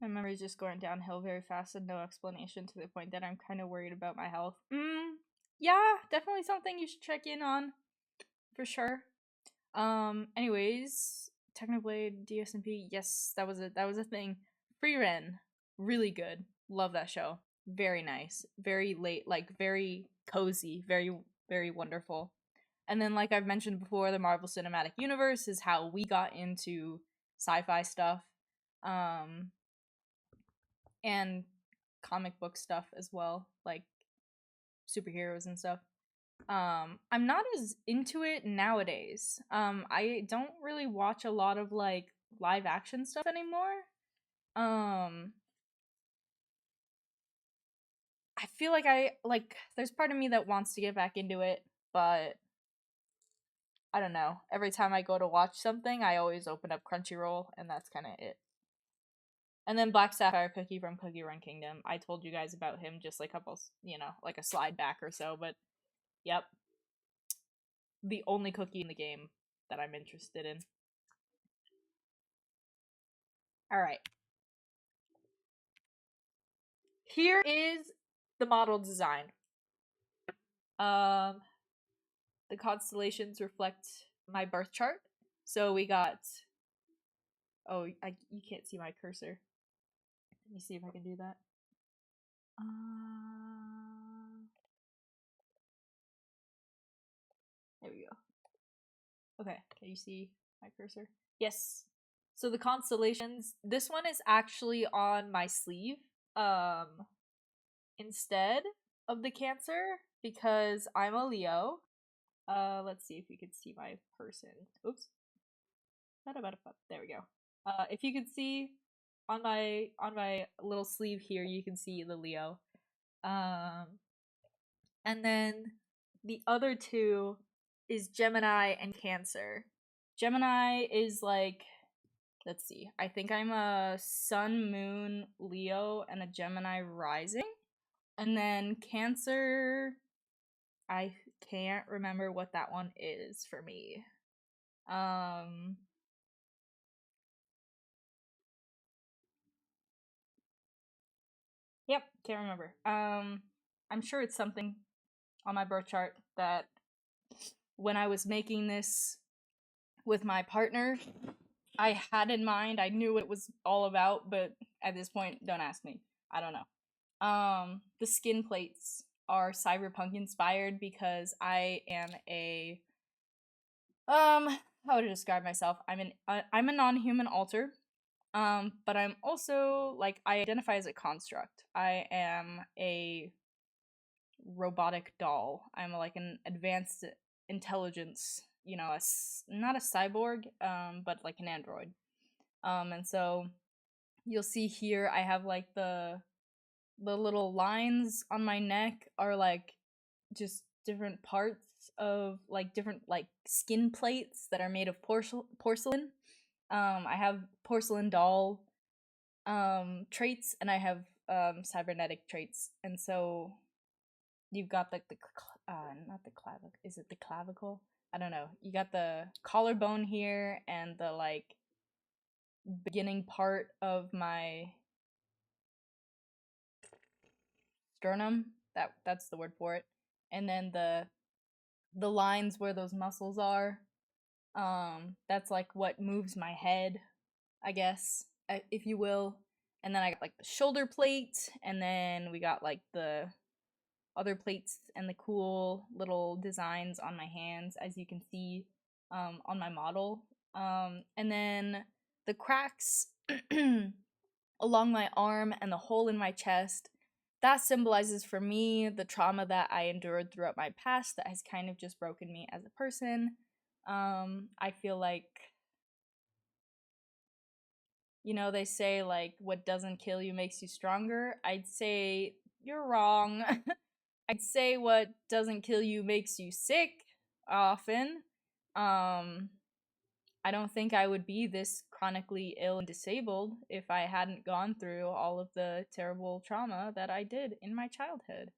Speaker 1: memory's just going downhill very fast and no explanation to the point that I'm kind of worried about my health. Yeah, definitely something you should check in on, for sure. Anyways, Technoblade, DSMP, yes, that was a thing. Free Ren, really good. Love that show. Very nice. Very late, like very cozy, very wonderful. And then, like I've mentioned before, the Marvel Cinematic Universe is how we got into sci-fi stuff. And comic book stuff as well, like superheroes and stuff. I'm not as into it nowadays. I don't really watch a lot of like live action stuff anymore. I feel like there's part of me that wants to get back into it, but I don't know. Every time I go to watch something, I always open up Crunchyroll, and that's kind of it. And then Black Sapphire Cookie from Cookie Run Kingdom. I told you guys about him just like a slide back or so, but yep. The only cookie in the game that I'm interested in. Alright. Here is the model design. The constellations reflect my birth chart. So we got... Oh, you can't see my cursor. Let me see if I can do that. There we go. Okay, can you see my cursor? Yes. So the constellations, this one is actually on my sleeve, instead of the Cancer, because I'm a Leo. Let's see if you can see my person. Oops. There we go. If you can see on my little sleeve here, you can see the Leo. And then the other two is Gemini and Cancer. Gemini is like, let's see, I think I'm a Sun, Moon, Leo, and a Gemini rising. And then Cancer, I can't remember what that one is for me. Yep, can't remember. I'm sure it's something on my birth chart that when I was making this with my partner, I had in mind. I knew what it was all about, but at this point, don't ask me. I don't know. The skin plates are cyberpunk inspired because I am a how would I describe myself? I'm a non-human alter. But I'm also like I identify as a construct. I am a robotic doll. I'm like an advanced intelligence, not a cyborg, but like an android. And so you'll see here I have like the little lines on my neck are like just different parts of like different like skin plates that are made of porcelain. I have porcelain doll traits, and I have cybernetic traits, and so you've got like the not the clavicle, is it the clavicle? I don't know. You got the collarbone here and the like beginning part of my sternum. That's the word for it. And then the lines where those muscles are. That's like what moves my head, I guess, if you will. And then I got like the shoulder plate, and then we got like the other plates and the cool little designs on my hands, as you can see on my model. And then the cracks along my arm and the hole in my chest, that symbolizes for me the trauma that I endured throughout my past that has kind of just broken me as a person. I feel like, they say like what doesn't kill you makes you stronger. I'd say you're wrong. I'd say what doesn't kill you makes you sick often. I don't think I would be this chronically ill and disabled if I hadn't gone through all of the terrible trauma that I did in my childhood.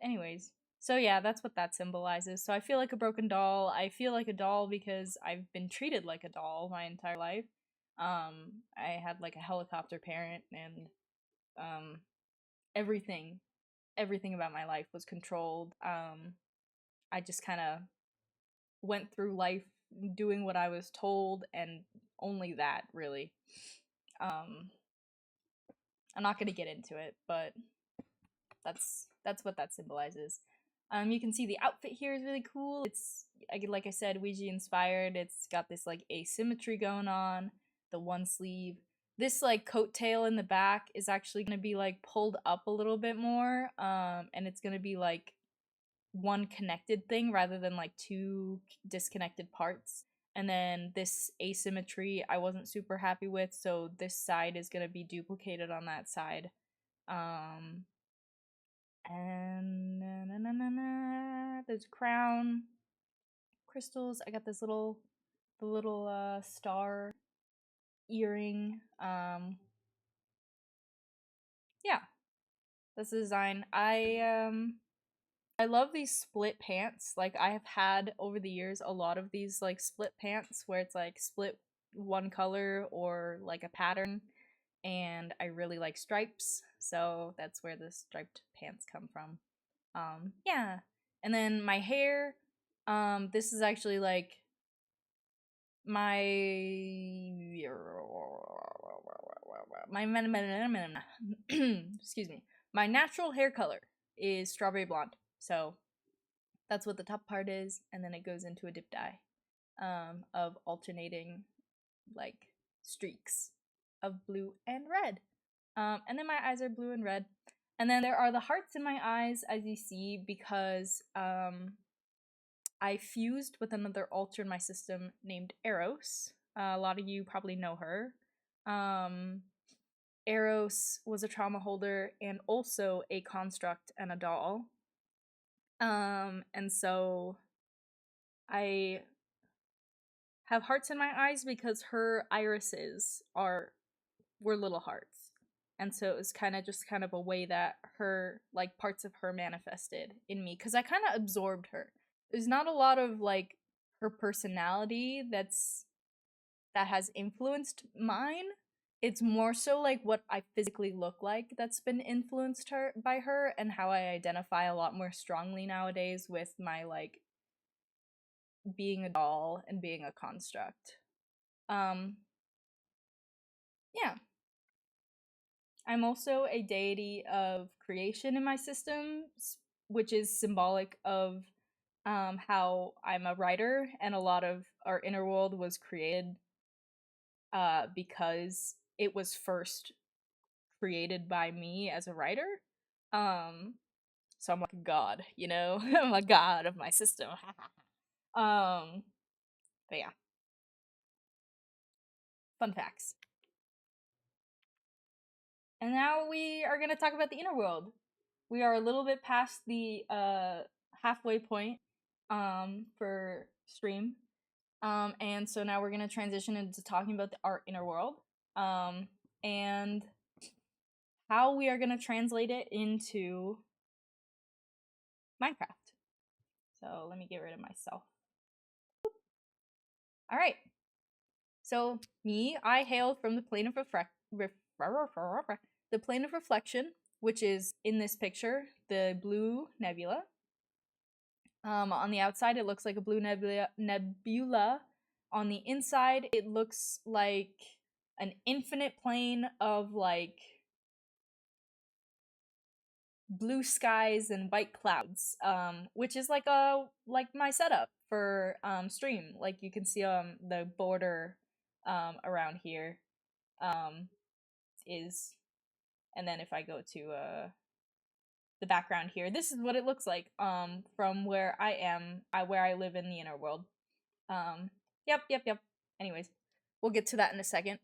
Speaker 1: Anyways, so yeah, that's what that symbolizes. So I feel like a broken doll. I feel like a doll because I've been treated like a doll my entire life. I had like a helicopter parent, and everything about my life was controlled. I just kind of went through life doing what I was told, and only that, really. I'm not gonna get into it, but that's what that symbolizes. You can see the outfit here is really cool. It's like I said, Ouija inspired. It's got this like asymmetry going on. The one sleeve. This like coattail in the back is actually gonna be like pulled up a little bit more, and it's gonna be like one connected thing rather than like two disconnected parts. And then this asymmetry I wasn't super happy with, so this side is going to be duplicated on that side. And there's a crown, crystals. I got this little star earring. Yeah, that's the design. I love these split pants. Like, I have had over the years a lot of these like split pants where it's like split one color or like a pattern, and I really like stripes, so that's where the striped pants come from. Yeah. And then my hair, this is actually like my excuse me, my natural hair color is strawberry blonde, so that's what the top part is, and then it goes into a dip dye of alternating like streaks of blue and red. And then my eyes are blue and red, and then there are the hearts in my eyes, as you see, because I fused with another alter in my system named Eros. A lot of you probably know her. Eros was a trauma holder and also a construct and a doll. And so I have hearts in my eyes because her irises were little hearts. And so it was kind of a way that her, like, parts of her manifested in me, because I kind of absorbed her. There's not a lot of like her personality that has influenced mine. It's more so like what I physically look like that's been influenced by her, and how I identify a lot more strongly nowadays with my like being a doll and being a construct. Yeah. I'm also a deity of creation in my system, which is symbolic of how I'm a writer, and a lot of our inner world was created because it was first created by me as a writer. So I'm like a god, you know? I'm a god of my system. But yeah. Fun facts. And now we are going to talk about the inner world. We are a little bit past the halfway point for stream. And so now we're going to transition into talking about our inner world. And how we are going to translate it into Minecraft. So let me get rid of myself. All right. So me, I hail from the plane of reflection, which is in this picture, the blue nebula. On the outside, it looks like a blue nebula. On the inside, it looks like an infinite plane of like blue skies and white clouds, which is like my setup for stream. Like, you can see the border around here is, and then if I go to the background here, this is what it looks like from where I am, where I live in the inner world. Yep. Anyways, we'll get to that in a second.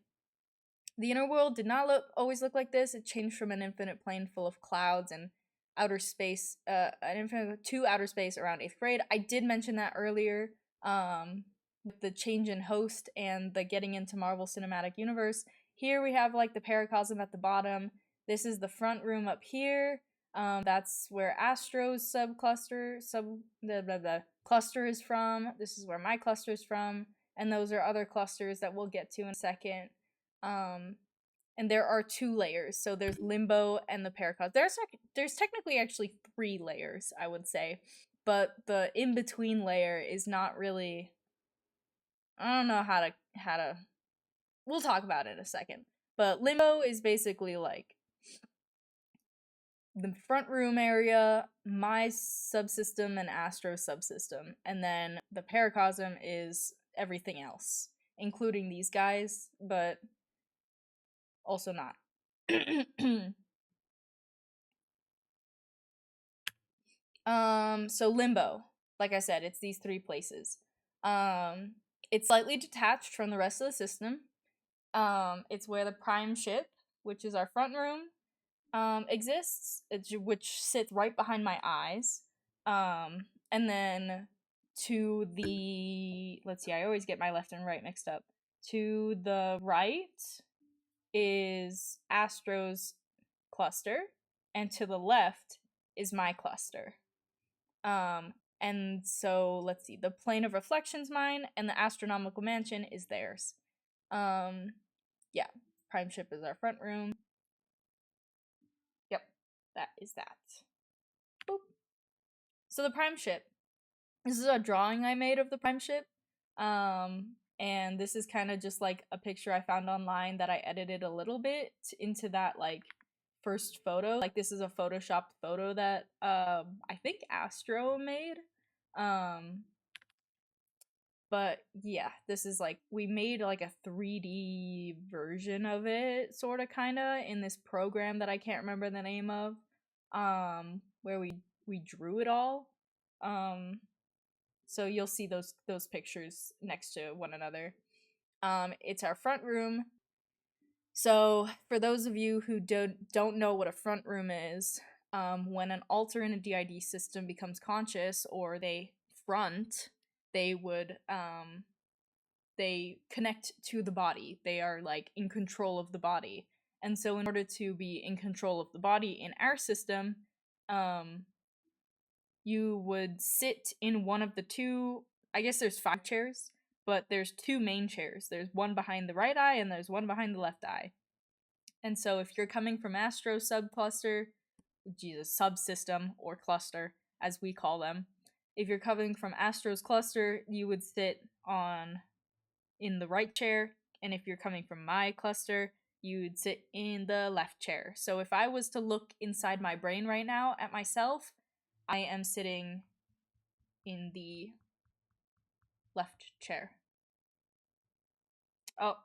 Speaker 1: The inner world did not always look like this. It changed from an infinite plane full of clouds and outer space, to outer space around 8th grade. I did mention that earlier, with the change in host and the getting into Marvel Cinematic Universe. Here we have like the paracosm at the bottom. This is the front room up here. That's where Astro's cluster is from. This is where my cluster is from, and those are other clusters that we'll get to in a second. And there are 2 layers. So there's Limbo and the Paracosm. There's technically actually 3 layers, I would say. But the in-between layer is not really, I don't know how to we'll talk about it in a second. But Limbo is basically like the front room area, my subsystem, and Astro's subsystem. And then the Paracosm is everything else, including these guys, but also not. So Limbo, like I said, it's these 3 places. It's slightly detached from the rest of the system. It's where the prime ship, which is our front room, exists, which sits right behind my eyes. And then to the, let's see, I always get my left and right mixed up. To the right is Astro's cluster, and to the left is my cluster. And so let's see, the plane of reflection's mine, and the astronomical mansion is theirs. Yeah, prime ship is our front room. Yep, that is that. Boop. So the prime ship. This is a drawing I made of the prime ship. And this is kind of just like a picture I found online that I edited a little bit into that like first photo. Like this is a photoshopped photo that I think Astro made. But yeah, this is like we made like a 3D version of it, sort of kind of in this program that I can't remember the name of, where we drew it all. So you'll see those pictures next to one another. It's our front room. So for those of you who don't know what a front room is, when an alter in a DID system becomes conscious or they front, they would they connect to the body. They are like in control of the body. And so in order to be in control of the body in our system, you would sit in one of the two, I guess there's 5 chairs, but there's 2 main chairs. There's one behind the right eye and there's one behind the left eye. And so if you're coming from Astro subcluster, subsystem or cluster as we call them, if you're coming from Astro's cluster, you would sit in the right chair, and if you're coming from my cluster, you'd sit in the left chair. So if I was to look inside my brain right now at myself, I am sitting in the left chair. Oh,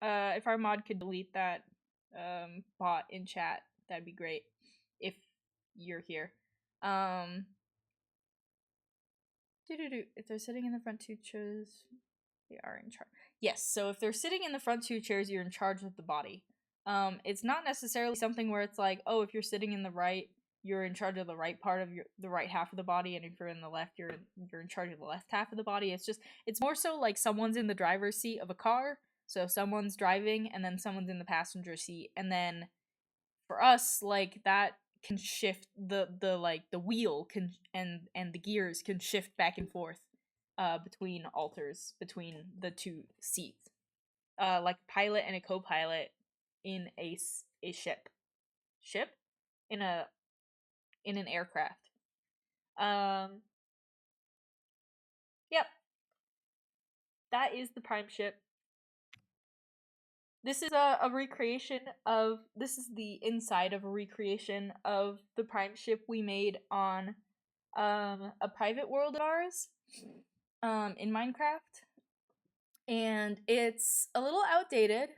Speaker 1: if our mod could delete that bot in chat, that'd be great. If you're here. If they're sitting in the front 2 chairs, they are in charge. Yes, so if they're sitting in the front 2 chairs, you're in charge of the body. It's not necessarily something where it's like, oh, if you're sitting in the right, you're in charge of the right part of the right half of the body, and if you're in the left, you're in charge of the left half of the body. It's more so like someone's in the driver's seat of a car, so someone's driving, and then someone's in the passenger seat, and then for us, like that can shift the wheel can and the gears can shift back and forth between alters between the 2 seats, like pilot and a co-pilot in a ship in an aircraft. Yep, that is the prime ship. This is a recreation of, this is the inside of a recreation of the prime ship we made on a private world of ours in Minecraft. And it's a little outdated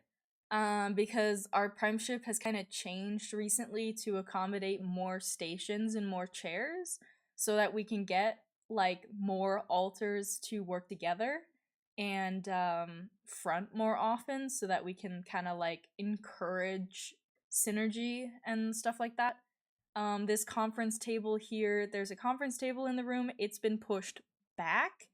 Speaker 1: because our prime ship has kind of changed recently to accommodate more stations and more chairs so that we can get like more alters to work together and front more often so that we can kind of like encourage synergy and stuff like that. This conference table here, there's a conference table in the room. It's been pushed back.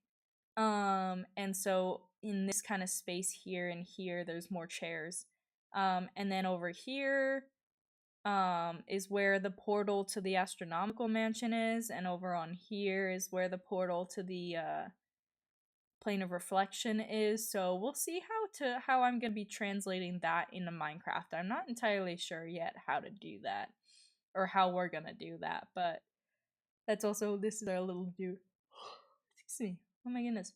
Speaker 1: And so in this kind of space here and here, there's more chairs. And then over here is where the portal to the astronomical mansion is, and over on here is where the portal to the plane of reflection is. So we'll see how I'm gonna be translating that into Minecraft. I'm not entirely sure yet how to do that, or how we're gonna do that, but that's also, this is our little dude. Excuse me. Oh my goodness.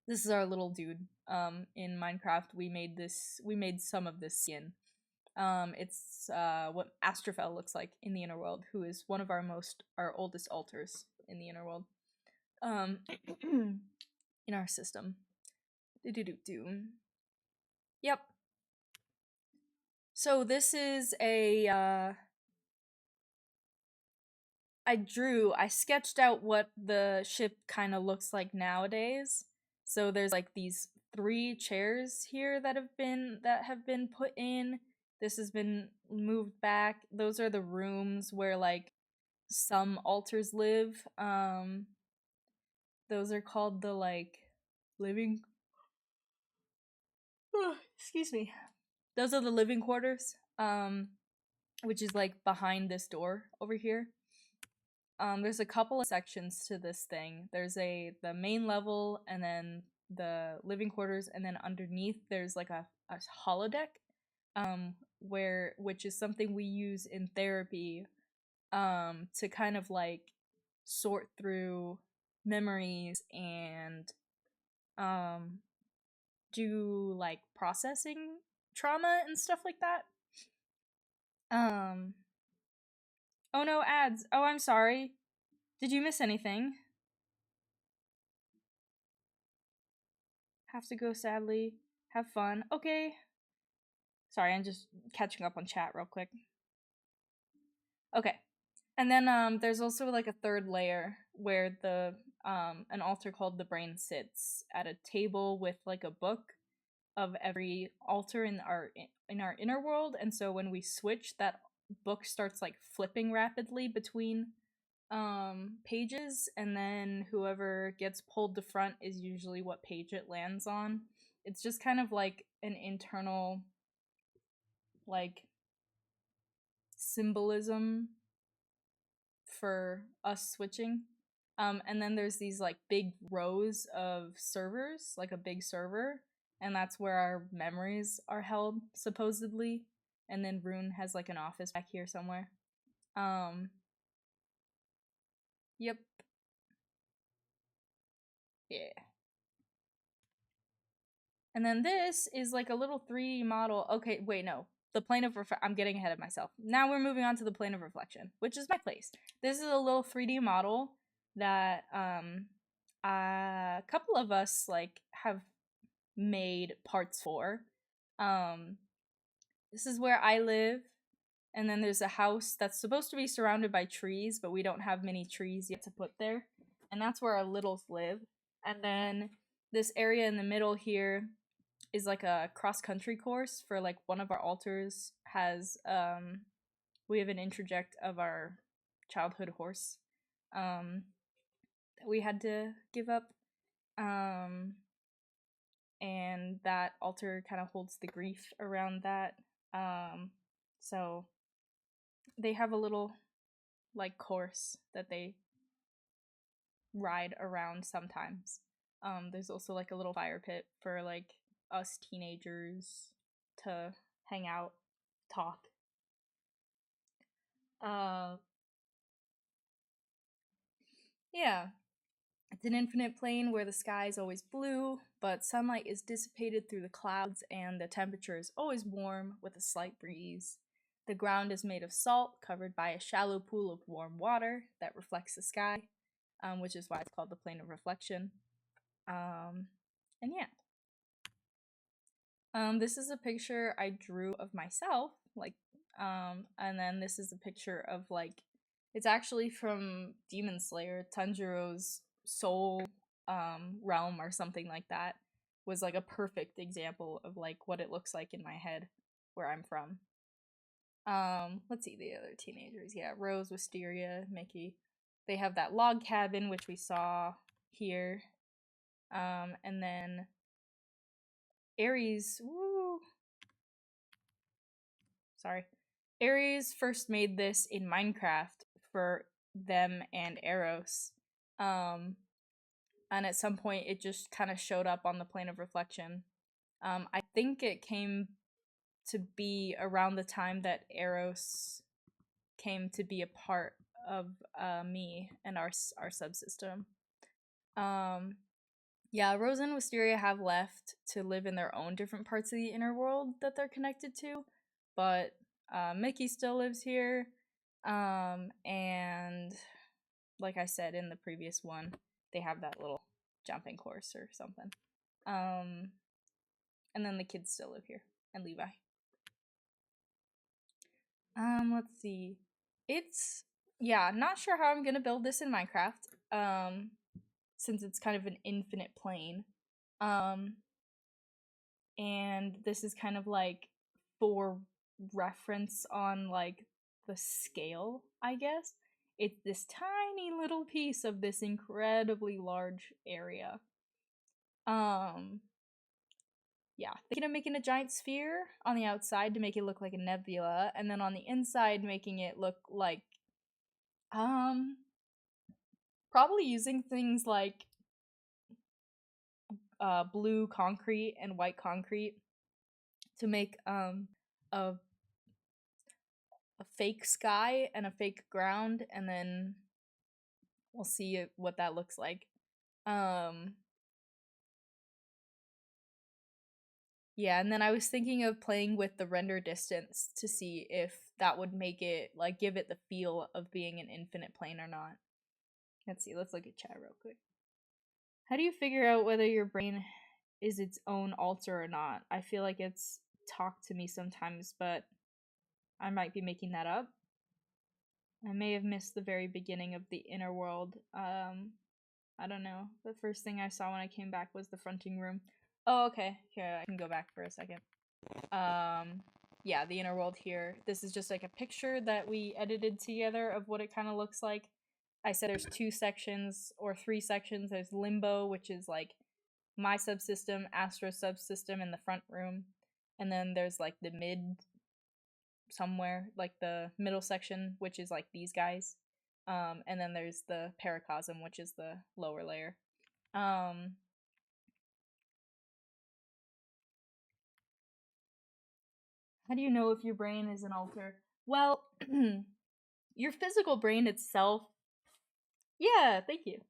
Speaker 1: This is our little dude. In Minecraft, we made some of this skin. It's what Astrofel looks like in the innerworld, who is one of our oldest alters in the innerworld. In our system. Yep. So this is a I sketched out what the ship kind of looks like nowadays. So there's like these 3 chairs here that have been put in. This has been moved back. Those are the rooms where like some alters live. Those are called the like living excuse me. Those are the living quarters. Which is like behind this door over here. There's a couple of sections to this thing. There's the main level, and then the living quarters, and then underneath there's like a holodeck, which is something we use in therapy, to kind of like sort through memories and do like processing trauma and stuff like that. Oh no, ads. Oh, I'm sorry. Did you miss anything? Have to go, sadly. Have fun. Okay. Sorry, I'm just catching up on chat real quick. Okay. And then there's also like a third layer where an altar called the brain sits at a table with like a book of every altar in our inner world, and so when we switch, that book starts like flipping rapidly between pages, and then whoever gets pulled to front is usually what page it lands on. It's just kind of like an internal like symbolism for us switching. And then there's these like big rows of servers, like a big server, and that's where our memories are held, supposedly. And then Rune has like an office back here somewhere. Yep. Yeah. And then this is like a little 3D model. Okay, wait, no. The plane of I'm getting ahead of myself. Now we're moving on to the plane of reflection, which is my place. This is a little 3D model that a couple of us like have made parts for. This is where I live, and then there's a house that's supposed to be surrounded by trees, but we don't have many trees yet to put there. And that's where our littles live. And then this area in the middle here is like a cross-country course for like one of our altars has we have an interject of our childhood horse that we had to give up, and that altar kind of holds the grief around that. So they have a little like course that they ride around sometimes. There's also like a little fire pit for like us teenagers to hang out, talk. Yeah. It's an infinite plane where the sky is always blue, but sunlight is dissipated through the clouds and the temperature is always warm with a slight breeze. The ground is made of salt, covered by a shallow pool of warm water that reflects the sky, which is why it's called the plane of reflection. And yeah. This is a picture I drew of myself, like, and then this is a picture of, like, it's actually from Demon Slayer, Tanjiro's soul, realm or something like that, was, like, a perfect example of, like, what it looks like in my head, where I'm from. Let's see the other teenagers. Yeah, Rose, Wisteria, Mickey. They have that log cabin, which we saw here. And then Aries, woo! Sorry. Aries first made this in Minecraft for them and Eros. And at some point it just kind of showed up on the plane of reflection. I think it came to be around the time that Eros came to be a part of me and our subsystem. Yeah, Rose and Wisteria have left to live in their own different parts of the inner world that they're connected to, but Mickey still lives here, and like I said in the previous one, they have that little jumping course or something. And then the kids still live here, and Levi. Let's see. It's, yeah, not sure how I'm gonna build this in Minecraft, since it's kind of an infinite plane. And this is kind of like for reference on like the scale, I guess. It's this tiny little piece of this incredibly large area. Yeah, thinking of making a giant sphere on the outside to make it look like a nebula, and then on the inside making it look like probably using things like blue concrete and white concrete to make a fake sky and a fake ground, and then we'll see what that looks like. Yeah, and then I was thinking of playing with the render distance to see if that would make it, like, give it the feel of being an infinite plane or not. Let's see, let's look at chat real quick. How do you figure out whether your brain is its own alter or not? I feel like it's talked to me sometimes, but I might be making that up. I may have missed the very beginning of the inner world. I don't know. The first thing I saw when I came back was the fronting room. Oh, okay. Here, I can go back for a second. Yeah, the inner world here. This is just like a picture that we edited together of what it kind of looks like. I said there's 2 sections or 3 sections. There's limbo, which is like my subsystem, Aster subsystem in the front room. And then there's like the mid somewhere, like the middle section, which is like these guys. And then there's the paracosm, which is the lower layer. How do you know if your brain is an alter? Well, your physical brain itself. Yeah, thank you.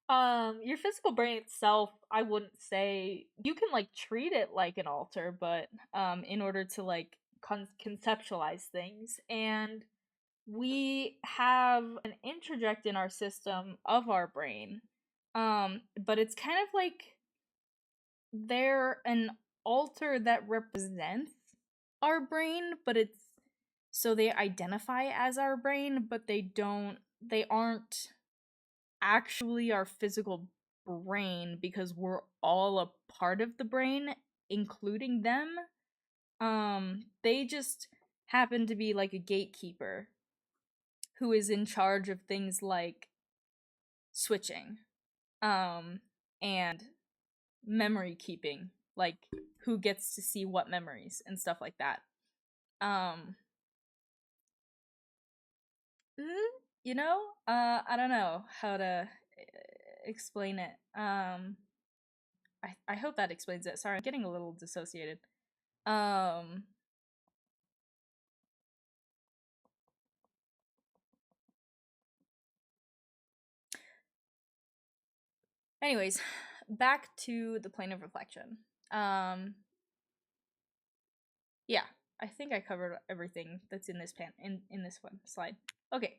Speaker 1: Your physical brain itself, I wouldn't say you can like treat it like an alter, but in order to like conceptualize things, and we have an introject in our system of our brain, but it's kind of like they're an alter that represents our brain, but it's so they identify as our brain, but they aren't actually our physical brain because we're all a part of the brain, including them. They just happen to be like a gatekeeper who is in charge of things like switching, and memory keeping, like who gets to see what memories and stuff like that. You know, I don't know how to explain it. I hope that explains it. Sorry, I'm getting a little dissociated. Anyways, back to the plane of reflection. Yeah, I think I covered everything that's in this in this one slide. Okay,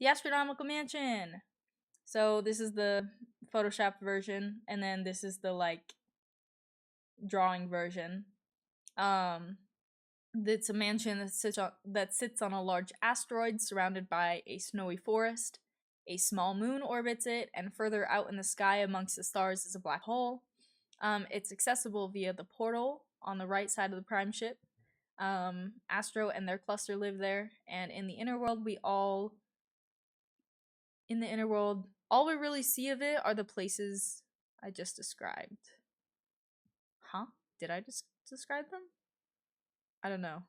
Speaker 1: the astronomical mansion. So this is the Photoshop version, and then this is the like drawing version. It's a mansion that sits on a large asteroid surrounded by a snowy forest. A small moon orbits it, and further out in the sky amongst the stars is a black hole. It's accessible via the portal on the right side of the prime ship. Astro and their cluster live there, and in the inner world, all we really see of it are the places I just described. Huh? Did I just describe them? I don't know.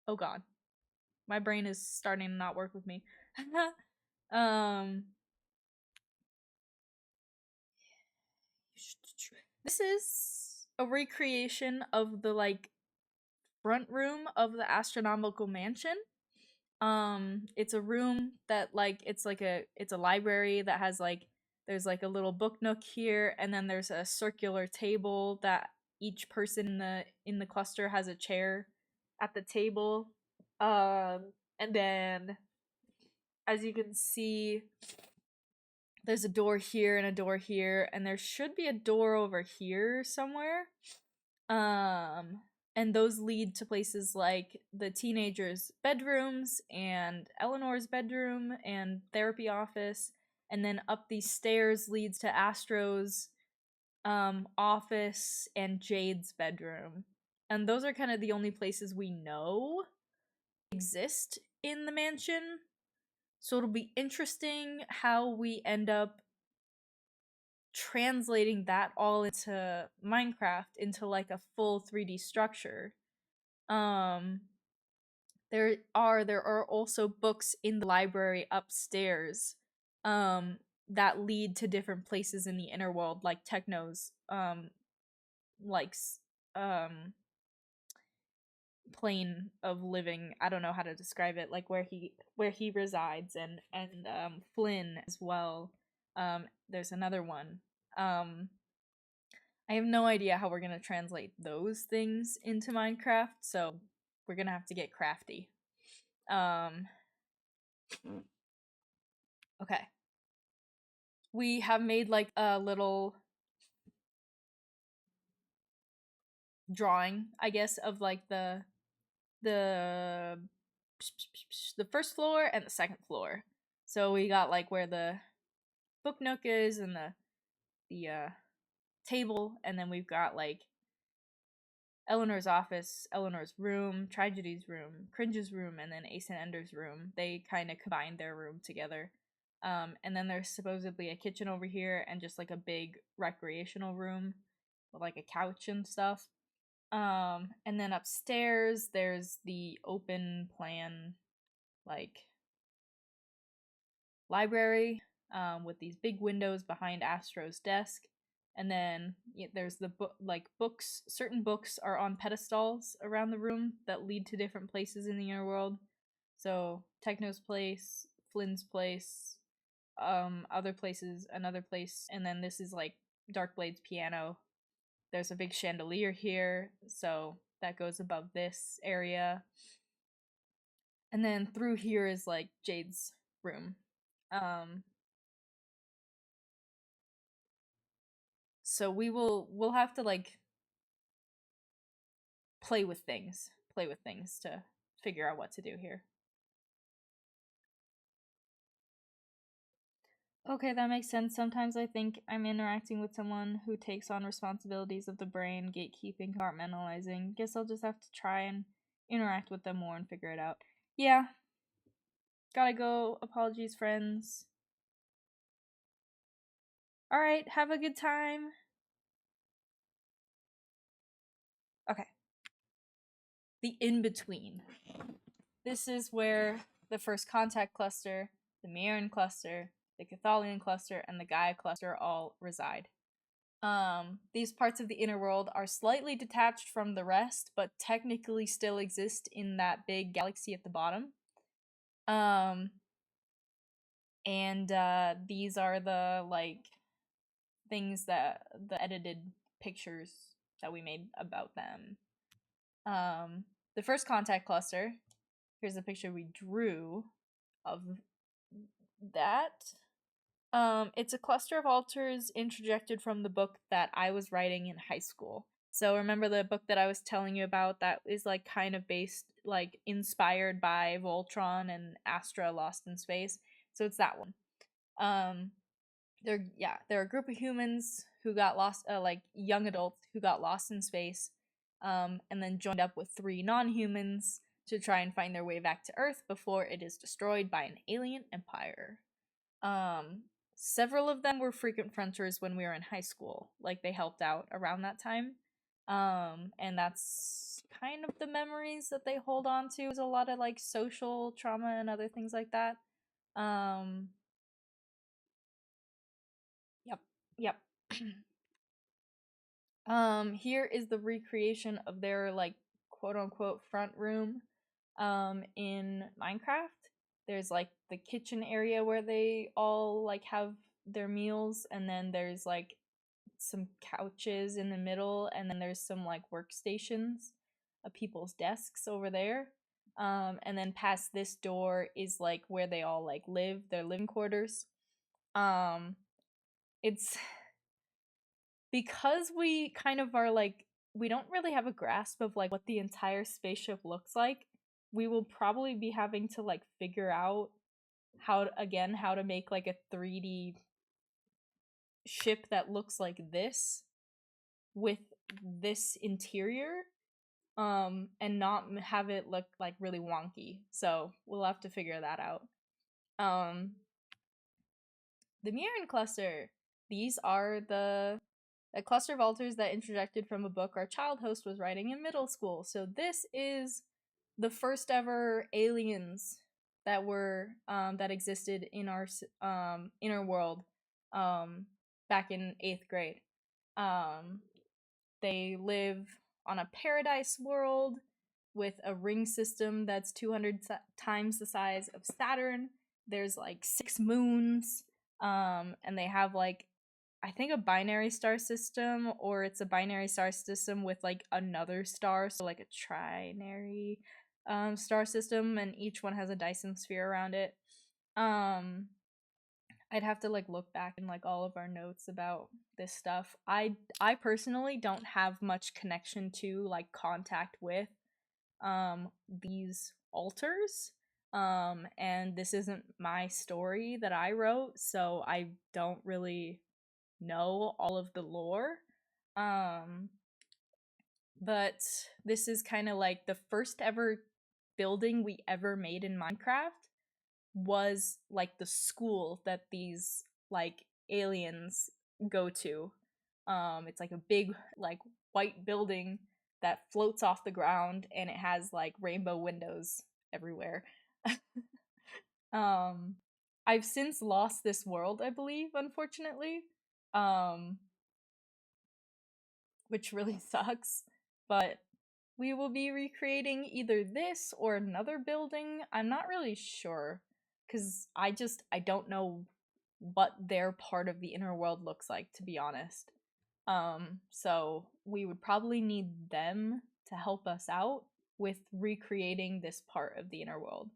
Speaker 1: Oh god. My brain is starting to not work with me. This is a recreation of the like front room of the astronomical mansion. It's a room that like it's a library that has like there's like a little book nook here, and then there's a circular table that each person in the cluster has a chair at the table. And then as you can see, there's a door here and a door here, and there should be a door over here somewhere. And those lead to places like the teenagers' bedrooms and Eleanor's bedroom and therapy office. and then up these stairs leads to Astro's office and Jade's bedroom. And those are kind of the only places we know exist in the mansion. So it'll be interesting how we end up translating that all into Minecraft into like a full 3D structure. There are also books in the library upstairs that lead to different places in the inner world, like Techno's like plane of living. I don't know how to describe it, like where he resides, and Flynn as well. There's another one. I have no idea how we're gonna translate those things into Minecraft, so we're gonna have to get crafty. Okay. We have made like a little drawing, I guess, of like the first floor and the second floor. So we got like where the book nook is and the table, and then we've got like Eleanor's office, Eleanor's room, Tragedy's room, Cringe's room, and then Ace and Ender's room. They kind of combined their room together. And then there's supposedly a kitchen over here and just like a big recreational room with like a couch and stuff. And then upstairs there's the open plan like library with these big windows behind Astro's desk. And then there's the books. Certain books are on pedestals around the room that lead to different places in the inner world. So Techno's place, Flynn's place, other places, another place, and then this is like Darkblade's piano. There's a big chandelier here, so that goes above this area. And then through here is like Jade's room. So we'll have to like play with things to figure out what to do here. Okay, that makes sense. Sometimes I think I'm interacting with someone who takes on responsibilities of the brain, gatekeeping, compartmentalizing. Guess I'll just have to try and interact with them more and figure it out. Yeah. Gotta go. Apologies, friends. Alright, have a good time. Okay. The in-between. This is where the first contact cluster, the Mirren cluster, the Catholian cluster, and the Gaia cluster all reside. These parts of the inner world are slightly detached from the rest, but technically still exist in that big galaxy at the bottom. And these are the like things that the edited pictures that we made about them. The first contact cluster, here's a picture we drew of that. It's a cluster of altars introjected from the book that I was writing in high school. So remember the book that I was telling you about that is like kind of based, like inspired by Voltron and Astra Lost in Space. So it's that one. They're a group of humans who got lost, like young adults who got lost in space, and then joined up with 3 non-humans to try and find their way back to Earth before it is destroyed by an alien empire. Several of them were frequent fronters when we were in high school. Like, they helped out around that time. And that's kind of the memories that they hold on to, is a lot of, like, social trauma and other things like that. Yep. Here is the recreation of their, like, quote-unquote front room, in Minecraft. There's like the kitchen area where they all like have their meals, and then there's like some couches in the middle, and then there's some like workstations of people's desks over there. And then past this door is like where they all like live, their living quarters. It's because we kind of are like, we don't really have a grasp of like what the entire spaceship looks like. We will probably be having to like figure out how to make like a 3D ship that looks like this with this interior, and not have it look like really wonky. So we'll have to figure that out. The Mirren cluster. These are a cluster of alters that interjected from a book our child host was writing in middle school. So this is the first ever aliens that were that existed in our inner world back in 8th grade. They live on a paradise world with a ring system that's 200 times the size of Saturn. There's like 6 moons, and they have like, I think, a binary star system, or it's a binary star system with like another star, so like a trinary star system, and each one has a Dyson sphere around it. I'd have to like look back in like all of our notes about this stuff. I personally don't have much connection to, like, contact with these alters. And this isn't my story that I wrote, so I don't really know all of the lore. But this is kind of like the first ever building we ever made in Minecraft was like the school that these like aliens go to. It's like a big like white building that floats off the ground, and it has like rainbow windows everywhere. I've since lost this world, I believe, unfortunately. Which really sucks, but we will be recreating either this or another building. I'm not really sure, because I don't know what their part of the inner world looks like, to be honest. So we would probably need them to help us out with recreating this part of the inner world.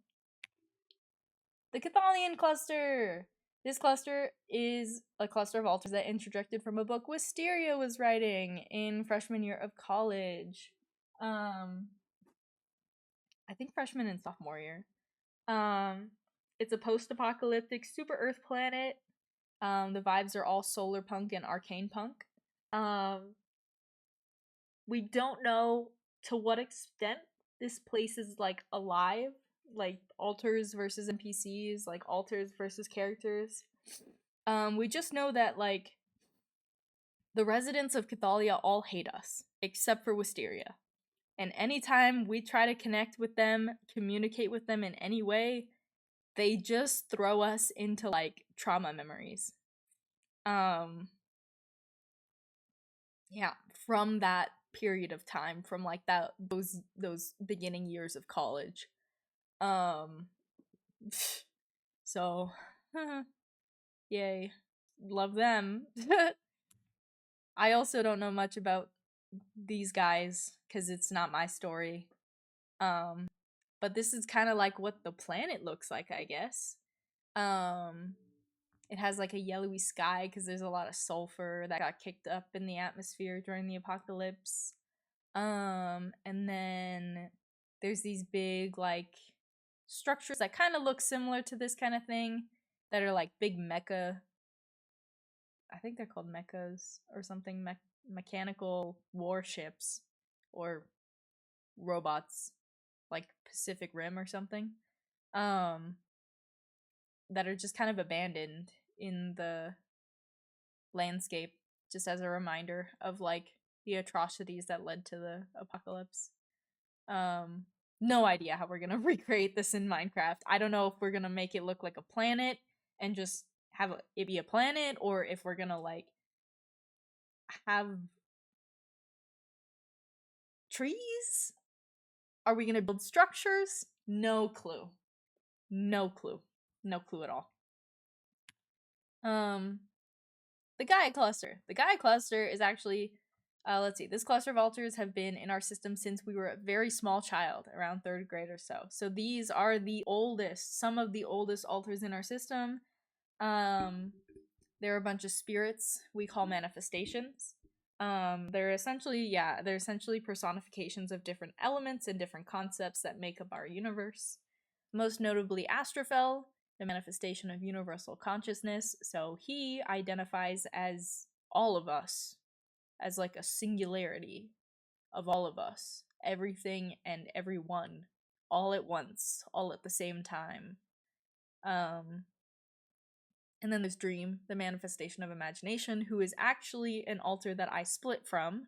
Speaker 1: The Chthonian cluster! This cluster is a cluster of alters that interjected from a book Wisteria was writing in freshman year of college. I think freshman and sophomore year. It's a post-apocalyptic super Earth planet. The vibes are all solar punk and arcane punk. We don't know to what extent this place is like alive, like alters versus NPCs, like alters versus characters. We just know that like the residents of Cathalia all hate us, except for Wisteria. And anytime we try to connect with them, communicate with them in any way, they just throw us into like trauma memories. Yeah, from that period of time, from like those beginning years of college. So yay, love them. I also don't know much about these guys because it's not my story. But this is kind of like what the planet looks like, I guess. It has like a yellowy sky because there's a lot of sulfur that got kicked up in the atmosphere during the apocalypse. And then there's these big like structures that kind of look similar to this kind of thing that are like big mecha. I think they're called mechas or something, mechanical warships or robots, like Pacific Rim or something. That are just kind of abandoned in the landscape, just as a reminder of like the atrocities that led to the apocalypse. No idea how we're gonna recreate this in Minecraft. I don't know if we're gonna make it look like a planet and just have it be a planet, or if we're gonna like have trees. Are we gonna build structures? No clue. No clue. No clue at all. The Gaia cluster. The Gaia cluster is actually, let's see, this cluster of alters have been in our system since we were a very small child, around 3rd grade or so. So these are the oldest, some of the oldest alters in our system. They're a bunch of spirits we call manifestations. They're essentially personifications of different elements and different concepts that make up our universe. Most notably Astrafel, the manifestation of universal consciousness. So he identifies as all of us, as like a singularity of all of us, everything and everyone, all at once, all at the same time. And then there's Dream, the manifestation of imagination, who is actually an alter that I split from.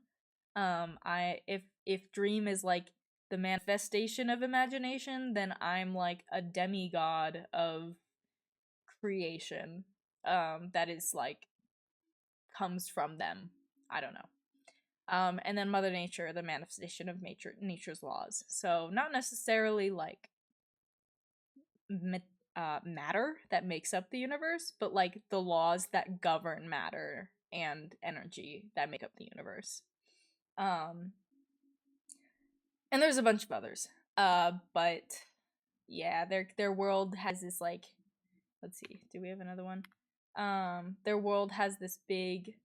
Speaker 1: If Dream is like the manifestation of imagination, then I'm like a demigod of creation. That is like comes from them. I don't know. And then Mother Nature, the manifestation of nature's laws. So not necessarily like matter that makes up the universe, but like the laws that govern matter and energy that make up the universe. And there's a bunch of others. But yeah, their world has this like, let's see, do we have another one? Their world has this big,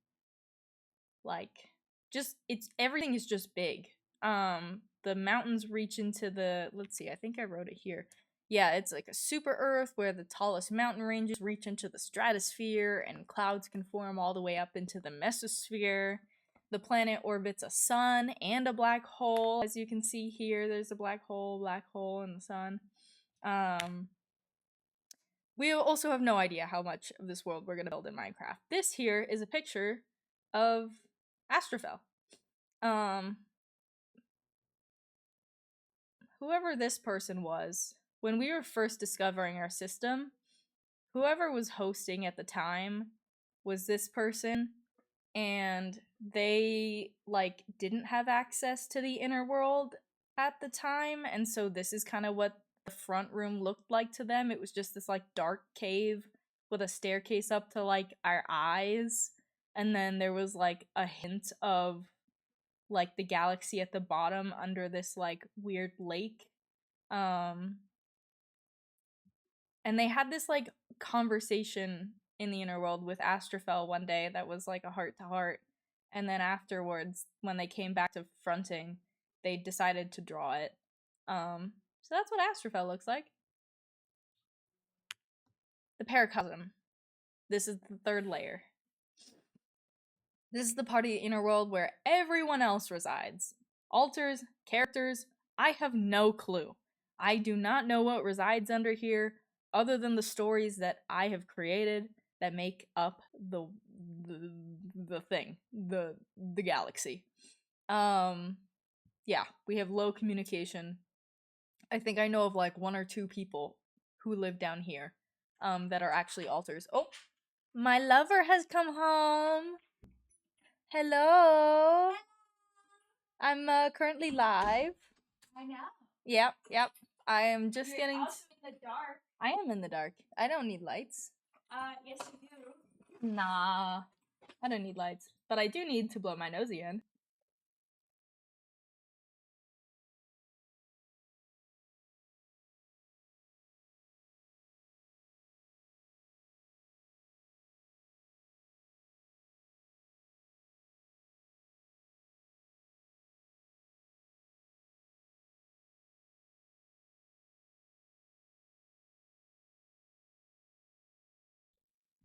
Speaker 1: like, just everything is just big. The mountains reach into the, let's see, I think I wrote it here. Yeah, it's like a super Earth where the tallest mountain ranges reach into the stratosphere and clouds can form all the way up into the mesosphere. The planet orbits a sun and a black hole. As you can see here, there's a black hole, and the sun. We also have no idea how much of this world we're going to build in Minecraft. This here is a picture of Astrofel. Whoever this person was, when we were first discovering our system, whoever was hosting at the time was this person, and they like didn't have access to the inner world at the time, and so this is kind of what the front room looked like to them. It was just this like dark cave with a staircase up to like our eyes, and then there was like a hint of like the galaxy at the bottom under this like weird lake. And they had this like conversation in the inner world with Astrofel one day that was like a heart to heart, and then afterwards when they came back to fronting, they decided to draw it. So that's what Astrofel looks like. The paracosm. This is the third layer. This is the part of the inner world where everyone else resides. Alters, characters, I have no clue. I do not know what resides under here, other than the stories that I have created that make up the thing, the galaxy. Yeah, we have low communication. I think I know of like 1 or 2 people who live down here, that are actually alters. Oh, my lover has come home. Hello. I'm currently live.
Speaker 2: I know.
Speaker 1: Yep. I am just
Speaker 2: You're
Speaker 1: getting.
Speaker 2: also in the dark.
Speaker 1: I am in the dark. I don't need lights.
Speaker 2: Yes you do.
Speaker 1: Nah, I don't need lights, but I do need to blow my nose again.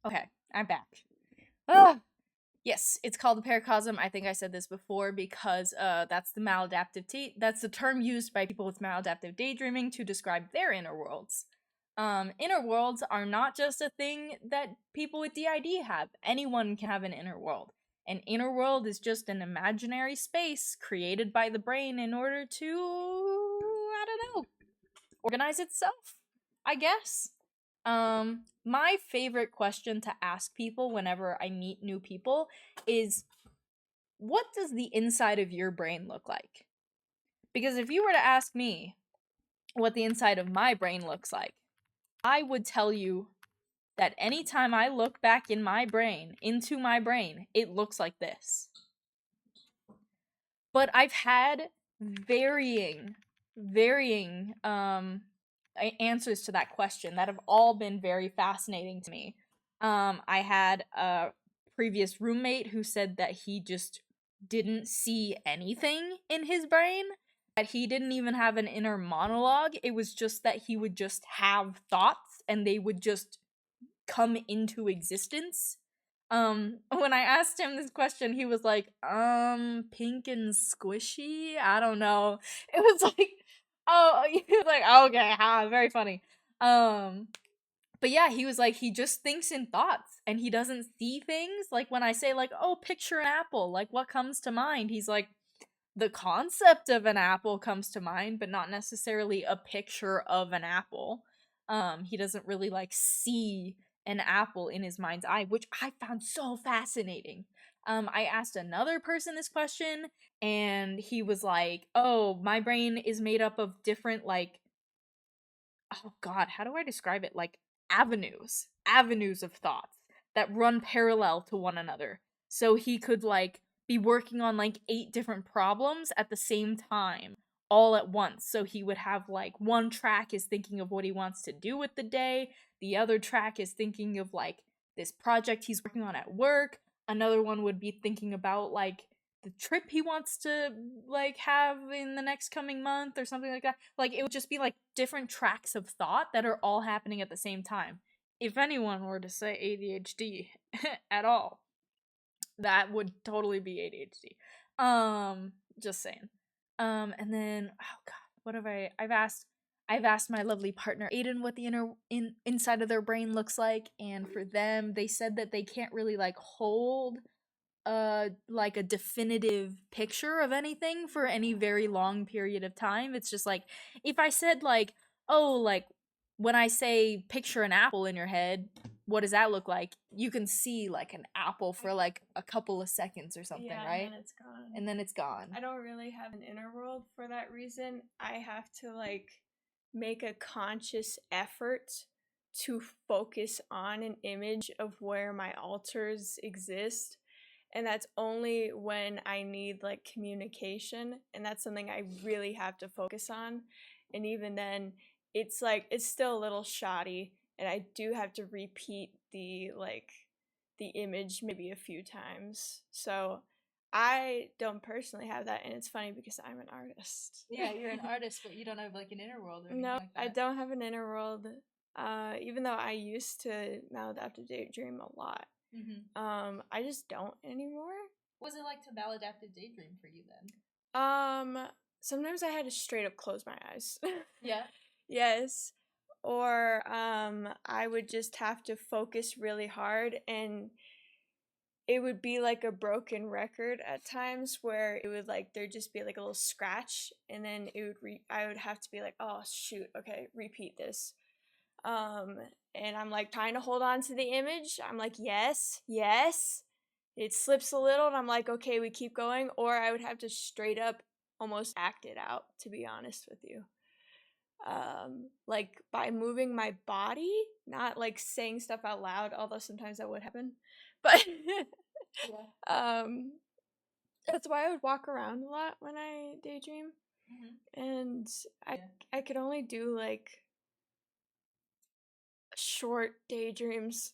Speaker 1: Okay, I'm back. Ah! Yes, it's called the paracosm. I think I said this before because that's the maladaptive that's the term used by people with maladaptive daydreaming to describe their inner worlds. Inner worlds are not just a thing that people with DID have. Anyone can have an inner world. An inner world is just an imaginary space created by the brain in order to, I don't know, organize itself, I guess. My favorite question to ask people whenever I meet new people is, what does the inside of your brain look like? Because if you were to ask me what the inside of my brain looks like, I would tell you that anytime I look back in my brain, into my brain, it looks like this. But I've had varying answers to that question that have all been very fascinating to me. I had a previous roommate who said that he just didn't see anything in his brain, that he didn't even have an inner monologue. It was just that he would just have thoughts and they would just come into existence. When I asked him this question, he was like, pink and squishy? I don't know. It was like, oh, he was like, okay, very funny. But yeah, he was like, he just thinks in thoughts and he doesn't see things. Like when I say like, oh, picture an apple, like what comes to mind? He's like, the concept of an apple comes to mind, but not necessarily a picture of an apple. He doesn't really like see an apple in his mind's eye, which I found so fascinating. I asked another person this question, and he was like, "Oh, my brain is made up of different like, oh God, how do I describe it? Like avenues of thoughts that run parallel to one another." So he could like be working on like 8 different problems at the same time, all at once. So he would have like one track is thinking of what he wants to do with the day, the other track is thinking of like this project he's working on at work, another one would be thinking about like the trip he wants to like have in the next coming month or something like that. Like it would just be like different tracks of thought that are all happening at the same time. If anyone were to say ADHD at all, that would totally be ADHD. Just saying. And then oh god, what have I've asked my lovely partner Aiden what the inside of their brain looks like, and for them, they said that they can't really like hold like a definitive picture of anything for any very long period of time. It's just like if I said like, oh, like when I say picture an apple in your head, what does that look like? You can see like an apple for like a couple of seconds or something,
Speaker 2: Yeah,
Speaker 1: right?
Speaker 2: and then it's gone.
Speaker 1: And then it's gone.
Speaker 2: I don't really have an inner world for that reason. I have to like make a conscious effort to focus on an image of where my alters exist. And that's only when I need like communication, and that's something I really have to focus on. And even then, it's like it's still a little shoddy, and I do have to repeat the image maybe a few times. So I don't personally have that, and it's funny because I'm an artist.
Speaker 1: Yeah, you're an artist, but you don't have like an inner world or anything
Speaker 2: No,
Speaker 1: like that.
Speaker 2: I don't have an inner world. Even though I used to maladaptive daydream a lot. I just don't anymore.
Speaker 1: What was it like to maladaptive daydream for you then?
Speaker 2: Sometimes I had to straight up close my eyes.
Speaker 1: Yeah.
Speaker 2: Yes. Or I would just have to focus really hard, and it would be like a broken record at times where it would like there'd just be like a little scratch, and then it would I would have to be like, oh shoot, okay, repeat this. And I'm like trying to hold on to the image. I'm like, yes, yes. It slips a little, and I'm like, okay, we keep going. Or I would have to straight up almost act it out, to be honest with you. Like by moving my body, not like saying stuff out loud, although sometimes that would happen. But that's why I would walk around a lot when I daydream. And I could only do like short daydreams.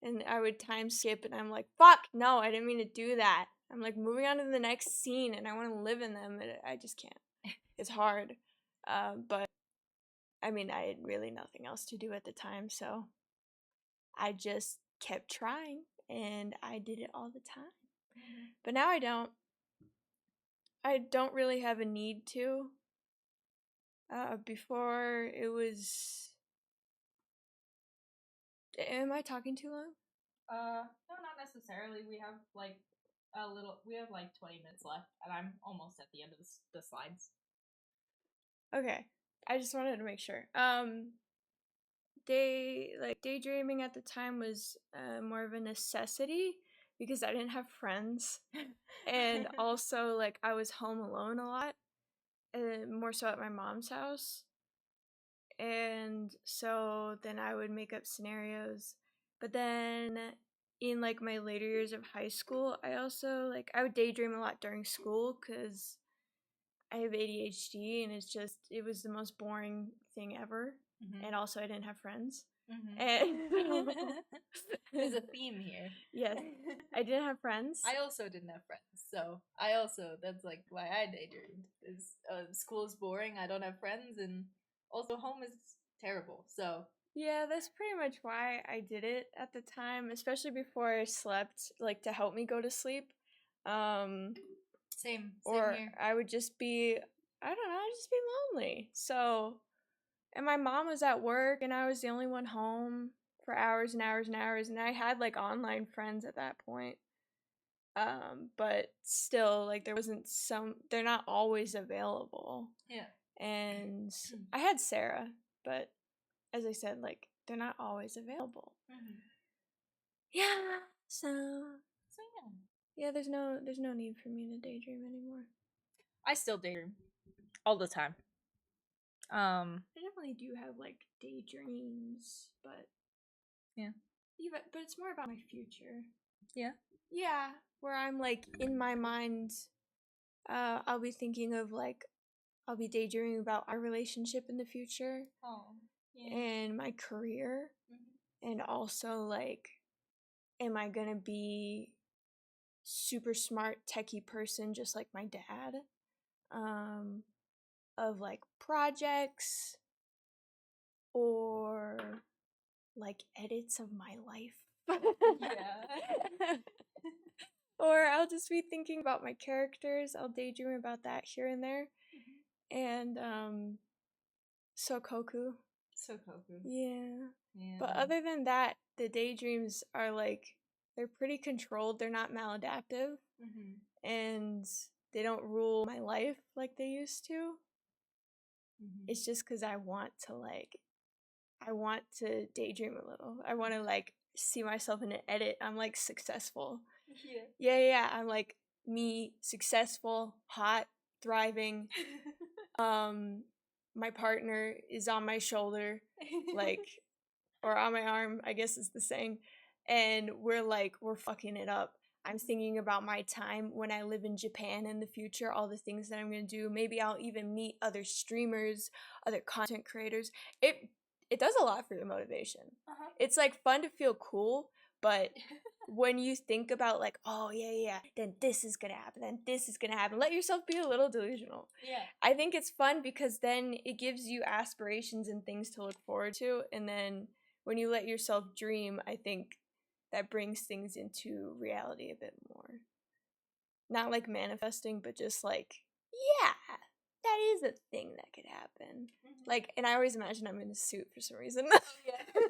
Speaker 2: And I would time skip, and I'm like, fuck, no, I didn't mean to do that. I'm like moving on to the next scene, and I want to live in them, and I just can't. It's hard. But I mean, I had really nothing else to do at the time, so I just kept trying, and I did it all the time. But now I don't. I don't really have a need to. Before it was. Am I talking too long?
Speaker 1: No, not necessarily. We have like 20 minutes left, and I'm almost at the end of the slides.
Speaker 2: Okay. I just wanted to make sure. Daydreaming at the time was more of a necessity because I didn't have friends. And also, like, I was home alone a lot, more so at my mom's house. And so then I would make up scenarios. But then in, like, my later years of high school, I also, like, I would daydream a lot during school because I have ADHD, and it was the most boring thing ever. And also I didn't have friends. And
Speaker 1: there's a theme here.
Speaker 2: Yes, I didn't have friends.
Speaker 1: I also didn't have friends, so that's like why I daydreamed. Is school is boring, I don't have friends, and also home is terrible. So
Speaker 2: yeah, that's pretty much why I did it at the time, especially before I slept, like to help me go to sleep.
Speaker 1: same
Speaker 2: Or
Speaker 1: here.
Speaker 2: I would just be, I don't know, I'd just be lonely. So, and my mom was at work and I was the only one home for hours and hours and hours. And I had like online friends at that point. But still, like there wasn't they're not always available.
Speaker 1: Yeah.
Speaker 2: And I had Sarah, but as I said, like they're not always available.
Speaker 1: Mm-hmm.
Speaker 2: Yeah. So
Speaker 1: yeah.
Speaker 2: Yeah, there's no need for me to daydream anymore.
Speaker 1: I still daydream all the time.
Speaker 2: I definitely do have like daydreams, but
Speaker 1: yeah,
Speaker 2: but it's more about my future.
Speaker 1: Yeah.
Speaker 2: Yeah, where I'm like in my mind, I'll be thinking of like I'll be daydreaming about our relationship in the future.
Speaker 1: Oh. Yeah.
Speaker 2: And my career, and also like, am I gonna be super smart techie person just like my dad? Of like projects or like edits of my life.
Speaker 1: Yeah.
Speaker 2: Or I'll just be thinking about my characters. I'll daydream about that here and there. And Sokoku. Yeah. But other than that, the daydreams are like, they're pretty controlled. They're not maladaptive. And they don't rule my life like they used to. It's just because I want to daydream a little. I want to like see myself in an edit. I'm like successful. Yeah. I'm like me, successful, hot, thriving. My partner is on my shoulder, like, or on my arm, I guess is the saying. And we're fucking it up. I'm thinking about my time when I live in Japan in the future, all the things that I'm going to do. Maybe I'll even meet other streamers, other content creators. It does a lot for your motivation. It's like fun to feel cool, but when you think about like, oh yeah, then this is gonna happen, then this is gonna happen, let yourself be a little delusional.
Speaker 1: Yeah.
Speaker 2: I think it's fun because then it gives you aspirations and things to look forward to, and then when you let yourself dream, I think that brings things into reality a bit more. Not like manifesting, but just like, yeah, that is a thing that could happen. Like, and I always imagine I'm in a suit for some reason.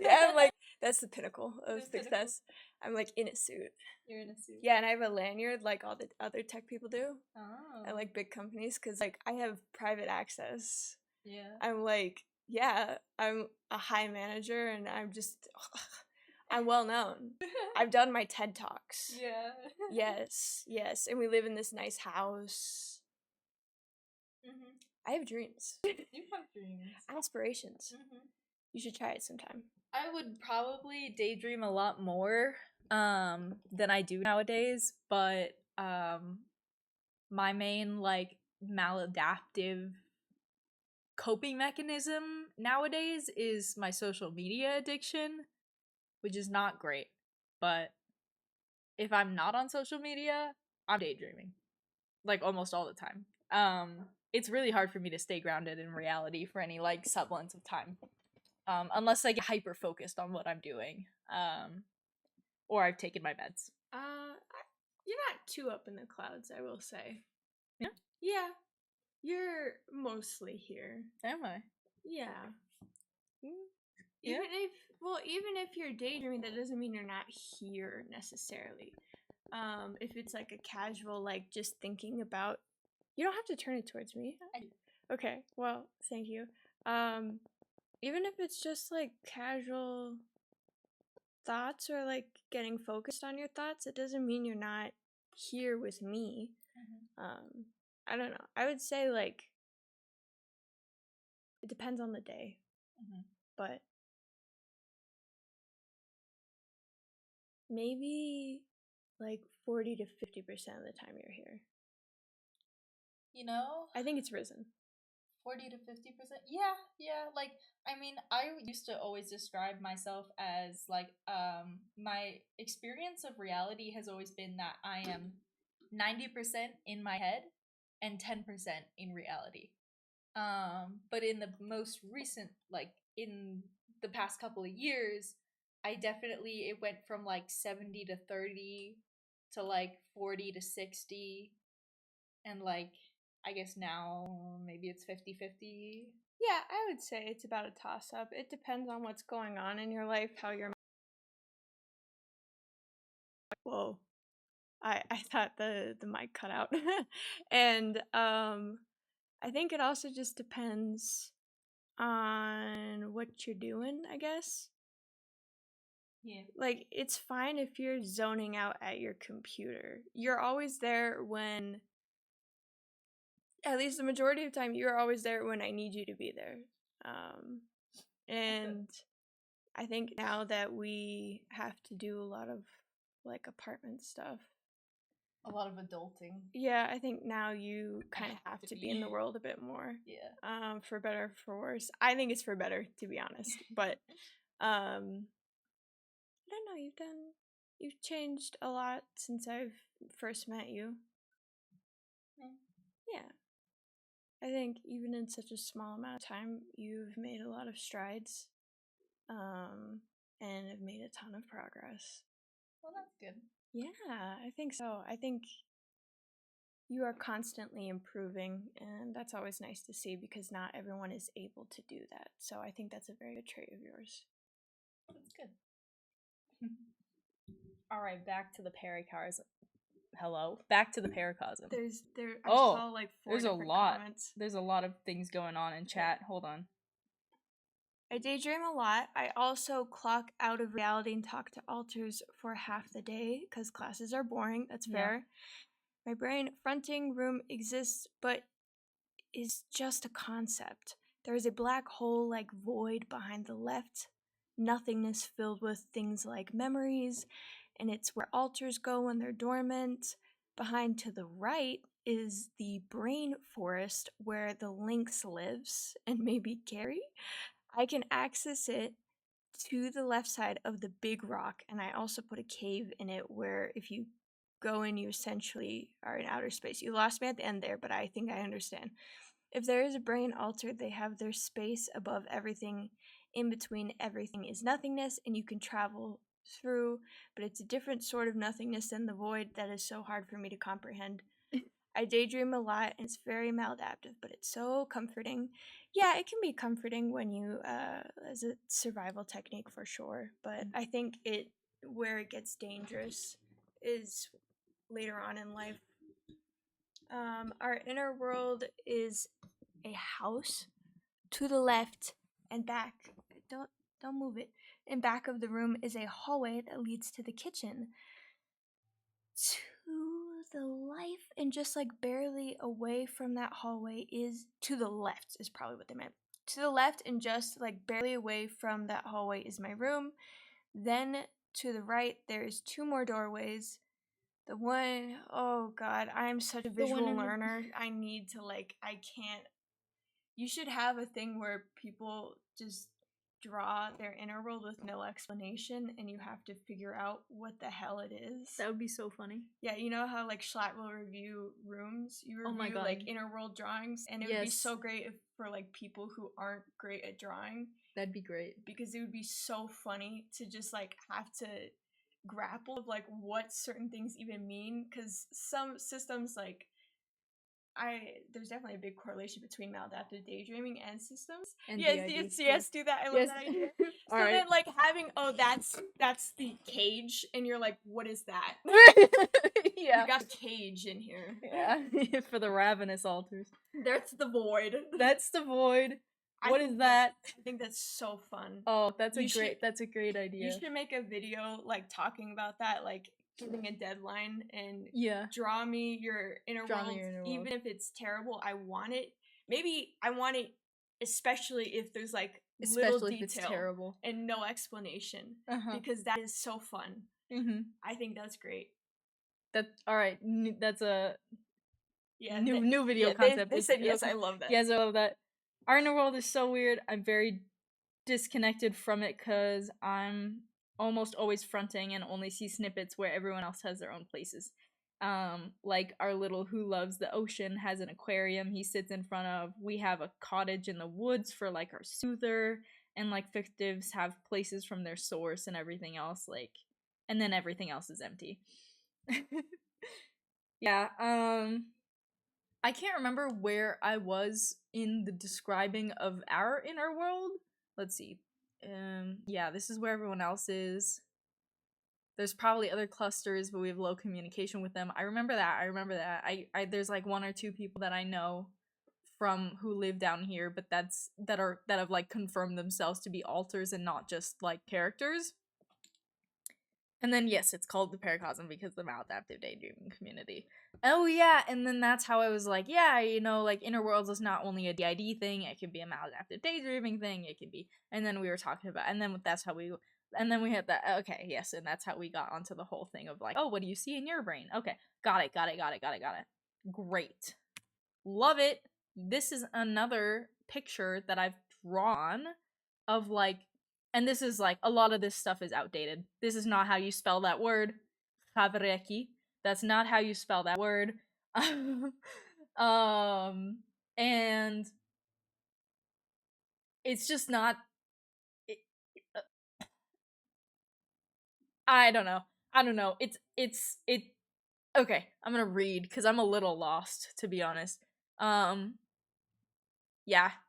Speaker 2: Yeah, I'm like, that's the pinnacle of success. I'm like in a suit.
Speaker 1: You're in a suit.
Speaker 2: Yeah, and I have a lanyard like all the other tech people do.
Speaker 1: Oh.
Speaker 2: At like big companies, because like I have private access.
Speaker 1: Yeah.
Speaker 2: I'm like, yeah, I'm a high manager, and I'm just, I'm well known. I've done my TED Talks.
Speaker 1: Yeah.
Speaker 2: Yes, and we live in this nice house. I have dreams.
Speaker 1: You have dreams.
Speaker 2: Aspirations. You should try it sometime.
Speaker 1: I would probably daydream a lot more than I do nowadays, but my main like maladaptive coping mechanism nowadays is my social media addiction, which is not great. But if I'm not on social media, I'm daydreaming. Like almost all the time. It's really hard for me to stay grounded in reality for any like semblance of time. Unless I get hyper focused on what I'm doing. Or I've taken my meds.
Speaker 2: You're not too up in the clouds, I will say.
Speaker 1: Yeah?
Speaker 2: Yeah. You're mostly here.
Speaker 1: Am I?
Speaker 2: Yeah.
Speaker 1: Yeah.
Speaker 2: Even if you're daydreaming, that doesn't mean you're not here necessarily. If it's like a casual, like just thinking about, you don't have to turn it towards me. Okay, well, thank you. Even if it's just like casual thoughts or like getting focused on your thoughts, it doesn't mean you're not here with me. I don't know. I would say like it depends on the day, but maybe like 40 to 50% of the time you're here.
Speaker 1: You know?
Speaker 2: I think it's risen.
Speaker 1: 40 to 50%? Yeah. Like, I mean, I used to always describe myself as like, my experience of reality has always been that I am 90% in my head and 10% in reality. But in the most recent, like, in the past couple of years, it went from like 70 to 30 to like 40 to 60, and like I guess now maybe it's 50-50.
Speaker 2: Yeah, I would say it's about a toss-up. It depends on what's going on in your life, how you're... Whoa. I thought the mic cut out. And I think it also just depends on what you're doing, I guess.
Speaker 1: Yeah.
Speaker 2: Like, it's fine if you're zoning out at your computer. You're always there when... At least the majority of the time, you're always there when I need you to be there. And I think now that we have to do a lot of, like, apartment stuff,
Speaker 1: A lot of adulting.
Speaker 2: yeah, I think now you kind of have to be in the world a bit more.
Speaker 1: Yeah.
Speaker 2: For better or for worse. I think it's for better, to be honest. But I don't know, you've changed a lot since I've first met you. Yeah. I think even in such a small amount of time, you've made a lot of strides. And have made a ton of progress.
Speaker 1: Well, that's good.
Speaker 2: Yeah, I think so. I think you are constantly improving, and that's always nice to see because not everyone is able to do that. So I think that's a very good trait of yours.
Speaker 1: That's good. All right, back to the paracosm. Hello, back to the paracosm.
Speaker 2: I saw like 4
Speaker 1: there's
Speaker 2: different
Speaker 1: a lot.
Speaker 2: comments.
Speaker 1: There's a lot of things going on in chat. Hold on.
Speaker 2: I daydream a lot. I also clock out of reality and talk to alters for half the day because classes are boring. That's fair. My brain fronting room exists, but is just a concept. There is a black hole like void behind the left, nothingness filled with things like memories, and it's where alters go when they're dormant. Behind to the right is the brain forest where the lynx lives, and maybe Carrie. I can access it to the left side of the big rock, and I also put a cave in it where if you go in, you essentially are in outer space. You lost me at the end there, but I think I understand. If there is a brain altered, they have their space above everything. In between everything is nothingness, and you can travel through, but it's a different sort of nothingness than the void that is so hard for me to comprehend. I daydream a lot, and it's very maladaptive, but it's so comforting. Yeah, it can be comforting when you, as a survival technique for sure, but I think where it gets dangerous is later on in life. Our inner world is a house. To the left and back, don't move it. In back of the room is a hallway that leads to the kitchen. To the left and just like barely away from that hallway is to the left is probably what they meant. To the left and just like barely away from that hallway is my room. Then to the right there's 2 more doorways. The one, oh god, I'm such a visual learner. I need to I can't. You should have a thing where people just draw their inner world with no explanation and you have to figure out what the hell it is.
Speaker 1: That would be so funny.
Speaker 2: Yeah, you know how Schlatt will review rooms? You review inner world drawings, and it would be so great for people who aren't great at drawing.
Speaker 1: That'd be great.
Speaker 2: Because it would be so funny to just have to grapple with what certain things even mean, because some systems there's definitely a big correlation between maladaptive daydreaming and systems.
Speaker 1: And
Speaker 2: yes, do that. I love that idea. So then having that's the cage, and you're like, what is that?
Speaker 1: Yeah.
Speaker 2: We got cage in here.
Speaker 1: Yeah. For the ravenous alters.
Speaker 2: That's the void.
Speaker 1: That's the void. What is that?
Speaker 2: I think that's so fun.
Speaker 1: Oh, that's a great idea.
Speaker 2: You should make a video talking about that, giving a deadline and draw me your inner world. Even if it's terrible, I want it. Maybe I want it especially if there's little detail, if it's terrible and no explanation, because that is so fun. Mm-hmm. I think that's great.
Speaker 1: All right. That's a new video concept.
Speaker 2: They said yes. I love that.
Speaker 1: Yes, I love that. Our inner world is so weird. I'm very disconnected from it because I'm almost always fronting and only see snippets where everyone else has their own places. Like our little who loves the ocean has an aquarium he sits in front of. We have a cottage in the woods for our soother. and like fictives have places from their source and everything else, like, and then everything else is empty. Yeah, I can't remember where I was in the describing of our inner world. Let's see. Yeah, this is where everyone else is. There's probably other clusters, but we have low communication with them. I remember that. I there's like one or two people that I know from who live down here, but that have like confirmed themselves to be alters and not just like characters. And then yes, it's called the Paracosm because the maladaptive daydreaming community. Oh yeah, and then that's how I was like, yeah, you know, like inner worlds is not only a DID thing, it can be a maladaptive daydreaming thing, it can be, and then we were talking about, and then that's how we, and then we had that, okay, yes, and that's how we got onto the whole thing of like, oh, what do you see in your brain? Okay, got it. Great. Love it. This is another picture that I've drawn of like, and this is like, a lot of this stuff is outdated. This is not how you spell that word. Favreki. That's not how you spell that word. And it's just not, it, I don't know. Okay, I'm gonna read because I'm a little lost, to be honest. Yeah,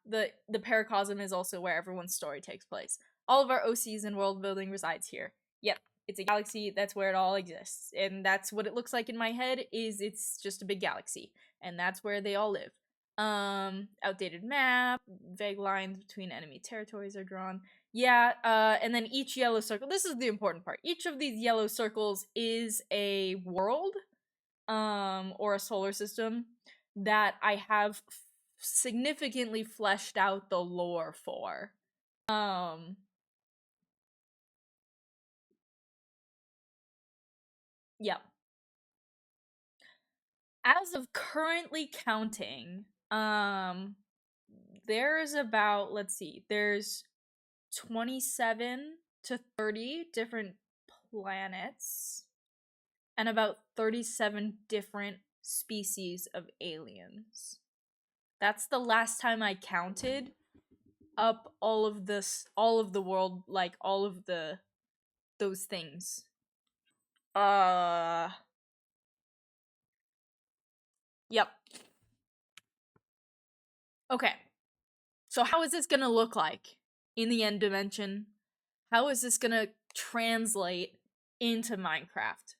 Speaker 1: the Paracosm is also where everyone's story takes place. All of our OCs and world building resides here. Yep, it's a galaxy. That's where it all exists, and that's what it looks like in my head. Is it's just a big galaxy, and that's where they all live. Outdated map, vague lines between enemy territories are drawn. Yeah, and then each yellow circle. This is the important part. Each of these yellow circles is a world, or a solar system that I have significantly fleshed out the lore for. Yep. As of currently counting, there's about, let's see, there's 27 to 30 different planets and about 37 different species of aliens. That's the last time I counted up all of the world, like all of those things. Yep. Okay. So how is this gonna look like in the end dimension? How is this gonna translate into Minecraft?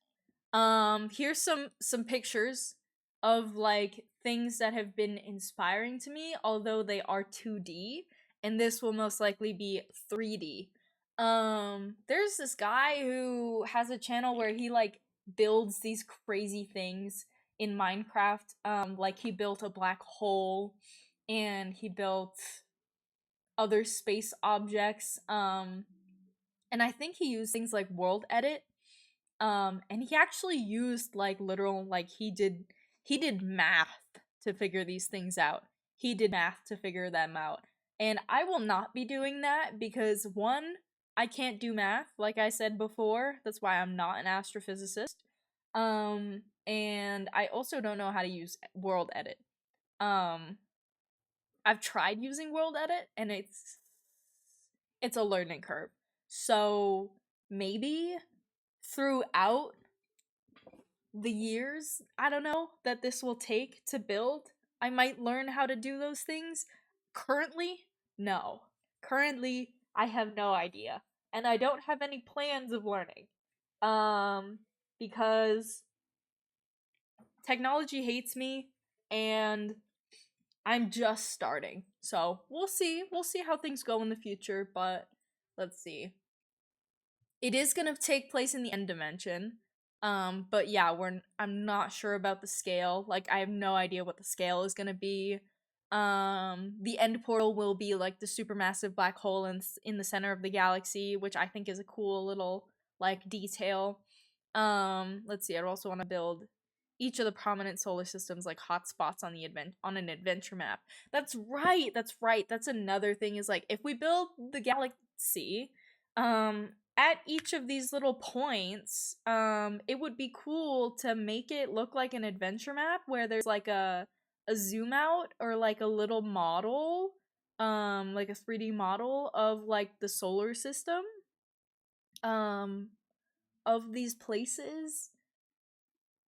Speaker 1: Here's some pictures of like things that have been inspiring to me, although they are 2D, and this will most likely be 3D. There's this guy who has a channel where he like builds these crazy things in Minecraft. Like he built a black hole and he built other space objects. And I think he used things like world edit. And he actually used like literal, like he did math to figure these things out. He did math to figure them out. And I will not be doing that because one, I can't do math, like I said before. That's why I'm not an astrophysicist. And I also don't know how to use world edit. I've tried using world edit and it's a learning curve. So maybe throughout the years, I don't know, that this will take to build, I might learn how to do those things. Currently, no. Currently, I have no idea. And I don't have any plans of learning. Because technology hates me and I'm just starting. So, we'll see. We'll see how things go in the future, but let's see. It is going to take place in the end dimension. But yeah, I'm not sure about the scale. Like I have no idea what the scale is going to be. The end portal will be like the supermassive black hole in the center of the galaxy, which I think is a cool little like detail. Let's see. I also want to build each of the prominent solar systems like hotspots on on an adventure map. That's right. That's another thing is like if we build the galaxy, at each of these little points, it would be cool to make it look like an adventure map where there's like a zoom out or like a little model like a 3D model of like the solar system of these places.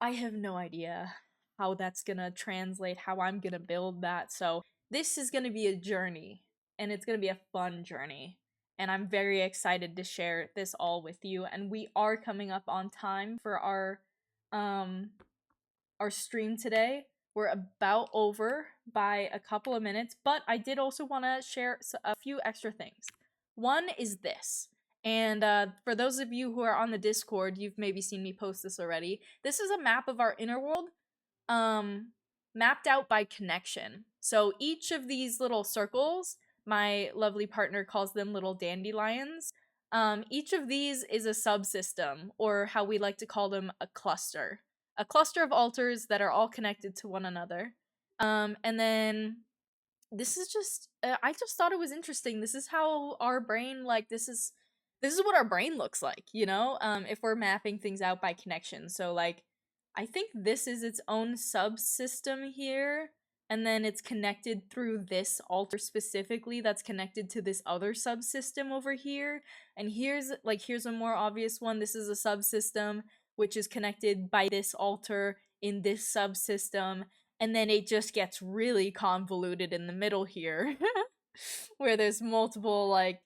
Speaker 1: I have no idea how that's gonna translate, how I'm gonna build that. So this is gonna be a journey, and it's gonna be a fun journey. And I'm very excited to share this all with you. And we are coming up on time for our stream today. We're about over by a couple of minutes, but I did also want to share a few extra things. One is this, and for those of you who are on the Discord, you've maybe seen me post this already. This is a map of our inner world, mapped out by connection. So each of these little circles, my lovely partner calls them little dandelions. Each of these is a subsystem, or how we like to call them, a cluster. A cluster of alters that are all connected to one another. And then this is just, I just thought it was interesting. This is how our brain, like, this is what our brain looks like, you know? If we're mapping things out by connection. So, like, I think this is its own subsystem here, and then it's connected through this alter specifically that's connected to this other subsystem over here. And here's a more obvious one. This is a subsystem which is connected by this alter in this subsystem, and then it just gets really convoluted in the middle here, where there's multiple, like,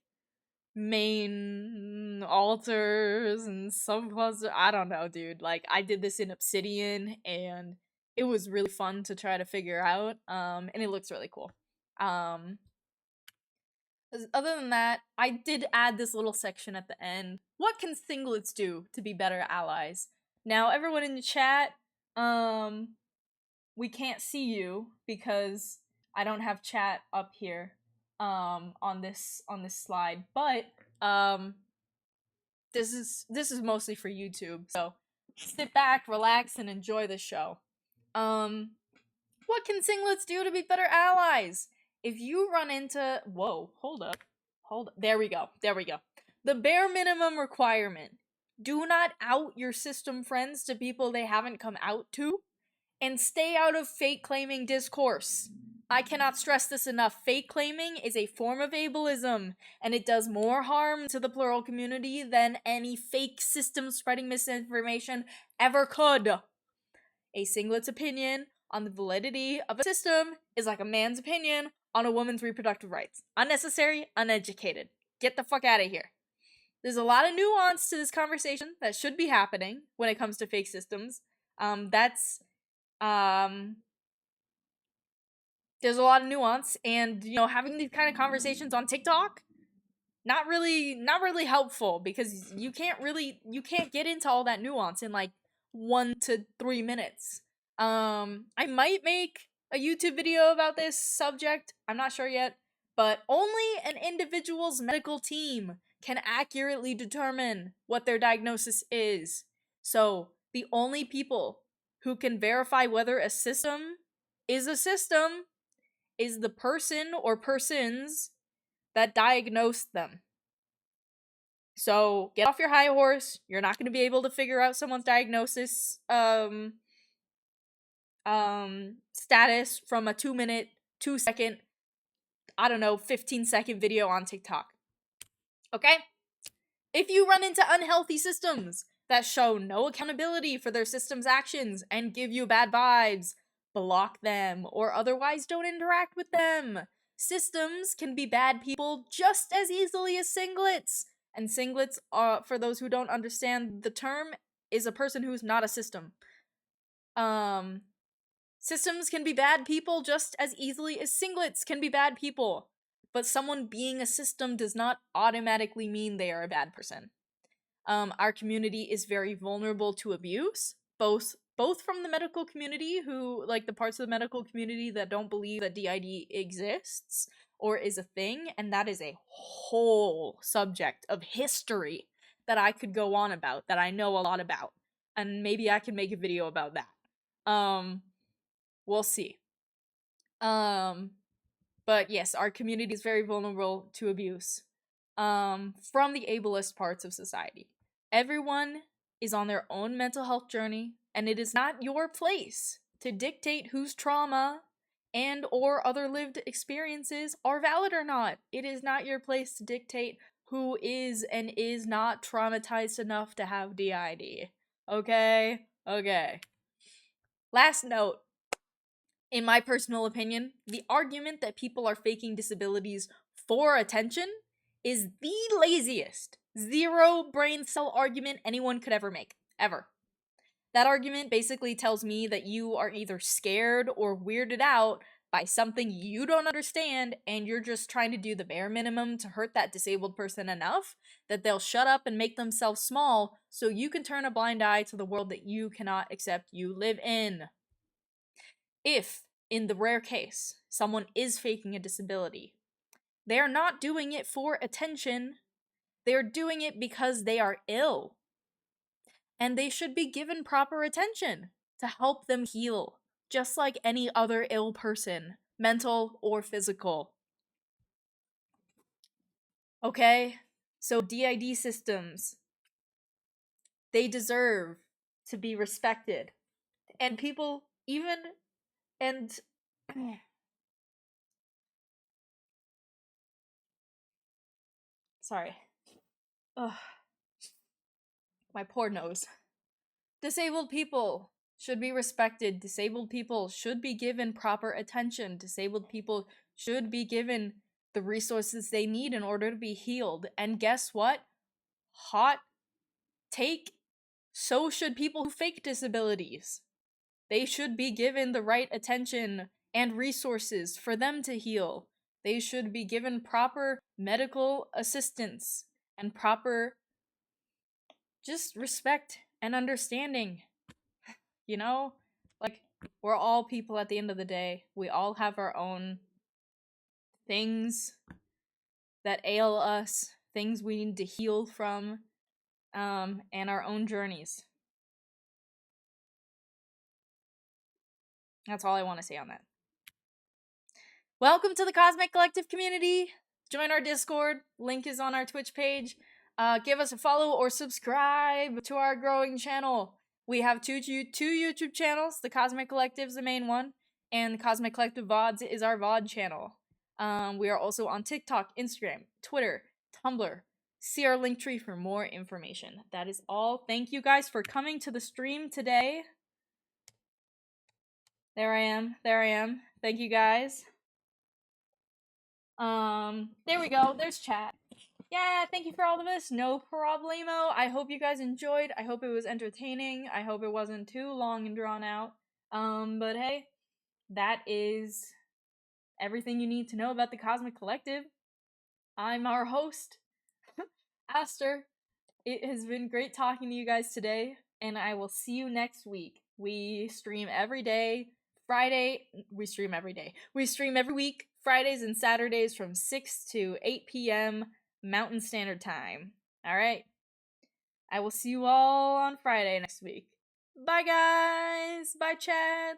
Speaker 1: main alters and subcluster. I don't know, dude. Like, I did this in Obsidian, and it was really fun to try to figure out, and it looks really cool. Other than that, I did add this little section at the end. What can singlets do to be better allies? Now, everyone in the chat, we can't see you because I don't have chat up here on this slide, but this is mostly for YouTube. So sit back, relax, and enjoy the show. What can singlets do to be better allies? If you run into... Whoa, hold up. There we go. The bare minimum requirement. Do not out your system friends to people they haven't come out to. And stay out of fake claiming discourse. I cannot stress this enough. Fake claiming is a form of ableism, and it does more harm to the plural community than any fake system spreading misinformation ever could. A singlet's opinion on the validity of a system is like a man's opinion on a woman's reproductive rights. Unnecessary, uneducated. Get the fuck out of here. There's a lot of nuance to this conversation that should be happening when it comes to fake systems. There's a lot of nuance, and, you know, having these kind of conversations on TikTok, not really helpful, because you can't get into all that nuance in like 1 to 3 minutes. I might make a YouTube video about this subject, I'm not sure yet, but only an individual's medical team can accurately determine what their diagnosis is. So, the only people who can verify whether a system is the person or persons that diagnosed them. So, get off your high horse. You're not going to be able to figure out someone's diagnosis status from a 2-minute, 2-second, 15-second video on TikTok. Okay? If you run into unhealthy systems that show no accountability for their system's actions and give you bad vibes, block them or otherwise don't interact with them. Systems can be bad people just as easily as singlets. And singlets, for those who don't understand the term, is a person who's not a system. Systems can be bad people just as easily as singlets can be bad people. But someone being a system does not automatically mean they are a bad person. Our community is very vulnerable to abuse, both from the medical community, who, like, the parts of the medical community that don't believe that DID exists or is a thing, and that is a whole subject of history that I could go on about, that I know a lot about, and maybe I can make a video about that. We'll see. But yes, our community is very vulnerable to abuse, from the ableist parts of society. Everyone is on their own mental health journey, and it is not your place to dictate whose trauma and or other lived experiences are valid or not. It is not your place to dictate who is and is not traumatized enough to have DID. Okay? Okay. Last note. In my personal opinion, the argument that people are faking disabilities for attention is the laziest zero brain cell argument anyone could ever make. Ever. That argument basically tells me that you are either scared or weirded out by something you don't understand, and you're just trying to do the bare minimum to hurt that disabled person enough that they'll shut up and make themselves small so you can turn a blind eye to the world that you cannot accept you live in. If, in the rare case, someone is faking a disability, they are not doing it for attention, they are doing it because they are ill. And they should be given proper attention to help them heal, just like any other ill person, mental or physical. Okay? So DID systems, they deserve to be respected. And people even, and sorry. Ugh. My poor nose. Disabled people should be respected. Disabled people should be given proper attention. Disabled people should be given the resources they need in order to be healed. And guess what? Hot take. So should people who fake disabilities. They should be given the right attention and resources for them to heal. They should be given proper medical assistance and proper just respect and understanding. You know? Like, we're all people at the end of the day. We all have our own things that ail us, things we need to heal from, and our own journeys. That's all I want to say on that. Welcome to the Cosmic Collective community. Join our Discord. Link is on our Twitch page. Give us a follow or subscribe to our growing channel. We have two YouTube channels. The Cosmic Collective is the main one, and the Cosmic Collective VODs is our VOD channel. We are also on TikTok, Instagram, Twitter, Tumblr. See our link tree for more information. That is all. Thank you guys for coming to the stream today. There I am. Thank you guys. There we go. There's chat. Yeah, thank you for all of this. No problemo. I hope you guys enjoyed. I hope it was entertaining. I hope it wasn't too long and drawn out. But hey, that is everything you need to know about the Cosmic Collective. I'm our host, Aster. It has been great talking to you guys today, and I will see you next week. We stream every day. We stream every day. We stream every week, Fridays and Saturdays from 6 to 8 p.m. Mountain Standard Time. Alright? I will see you all on Friday next week. Bye, guys! Bye, chat!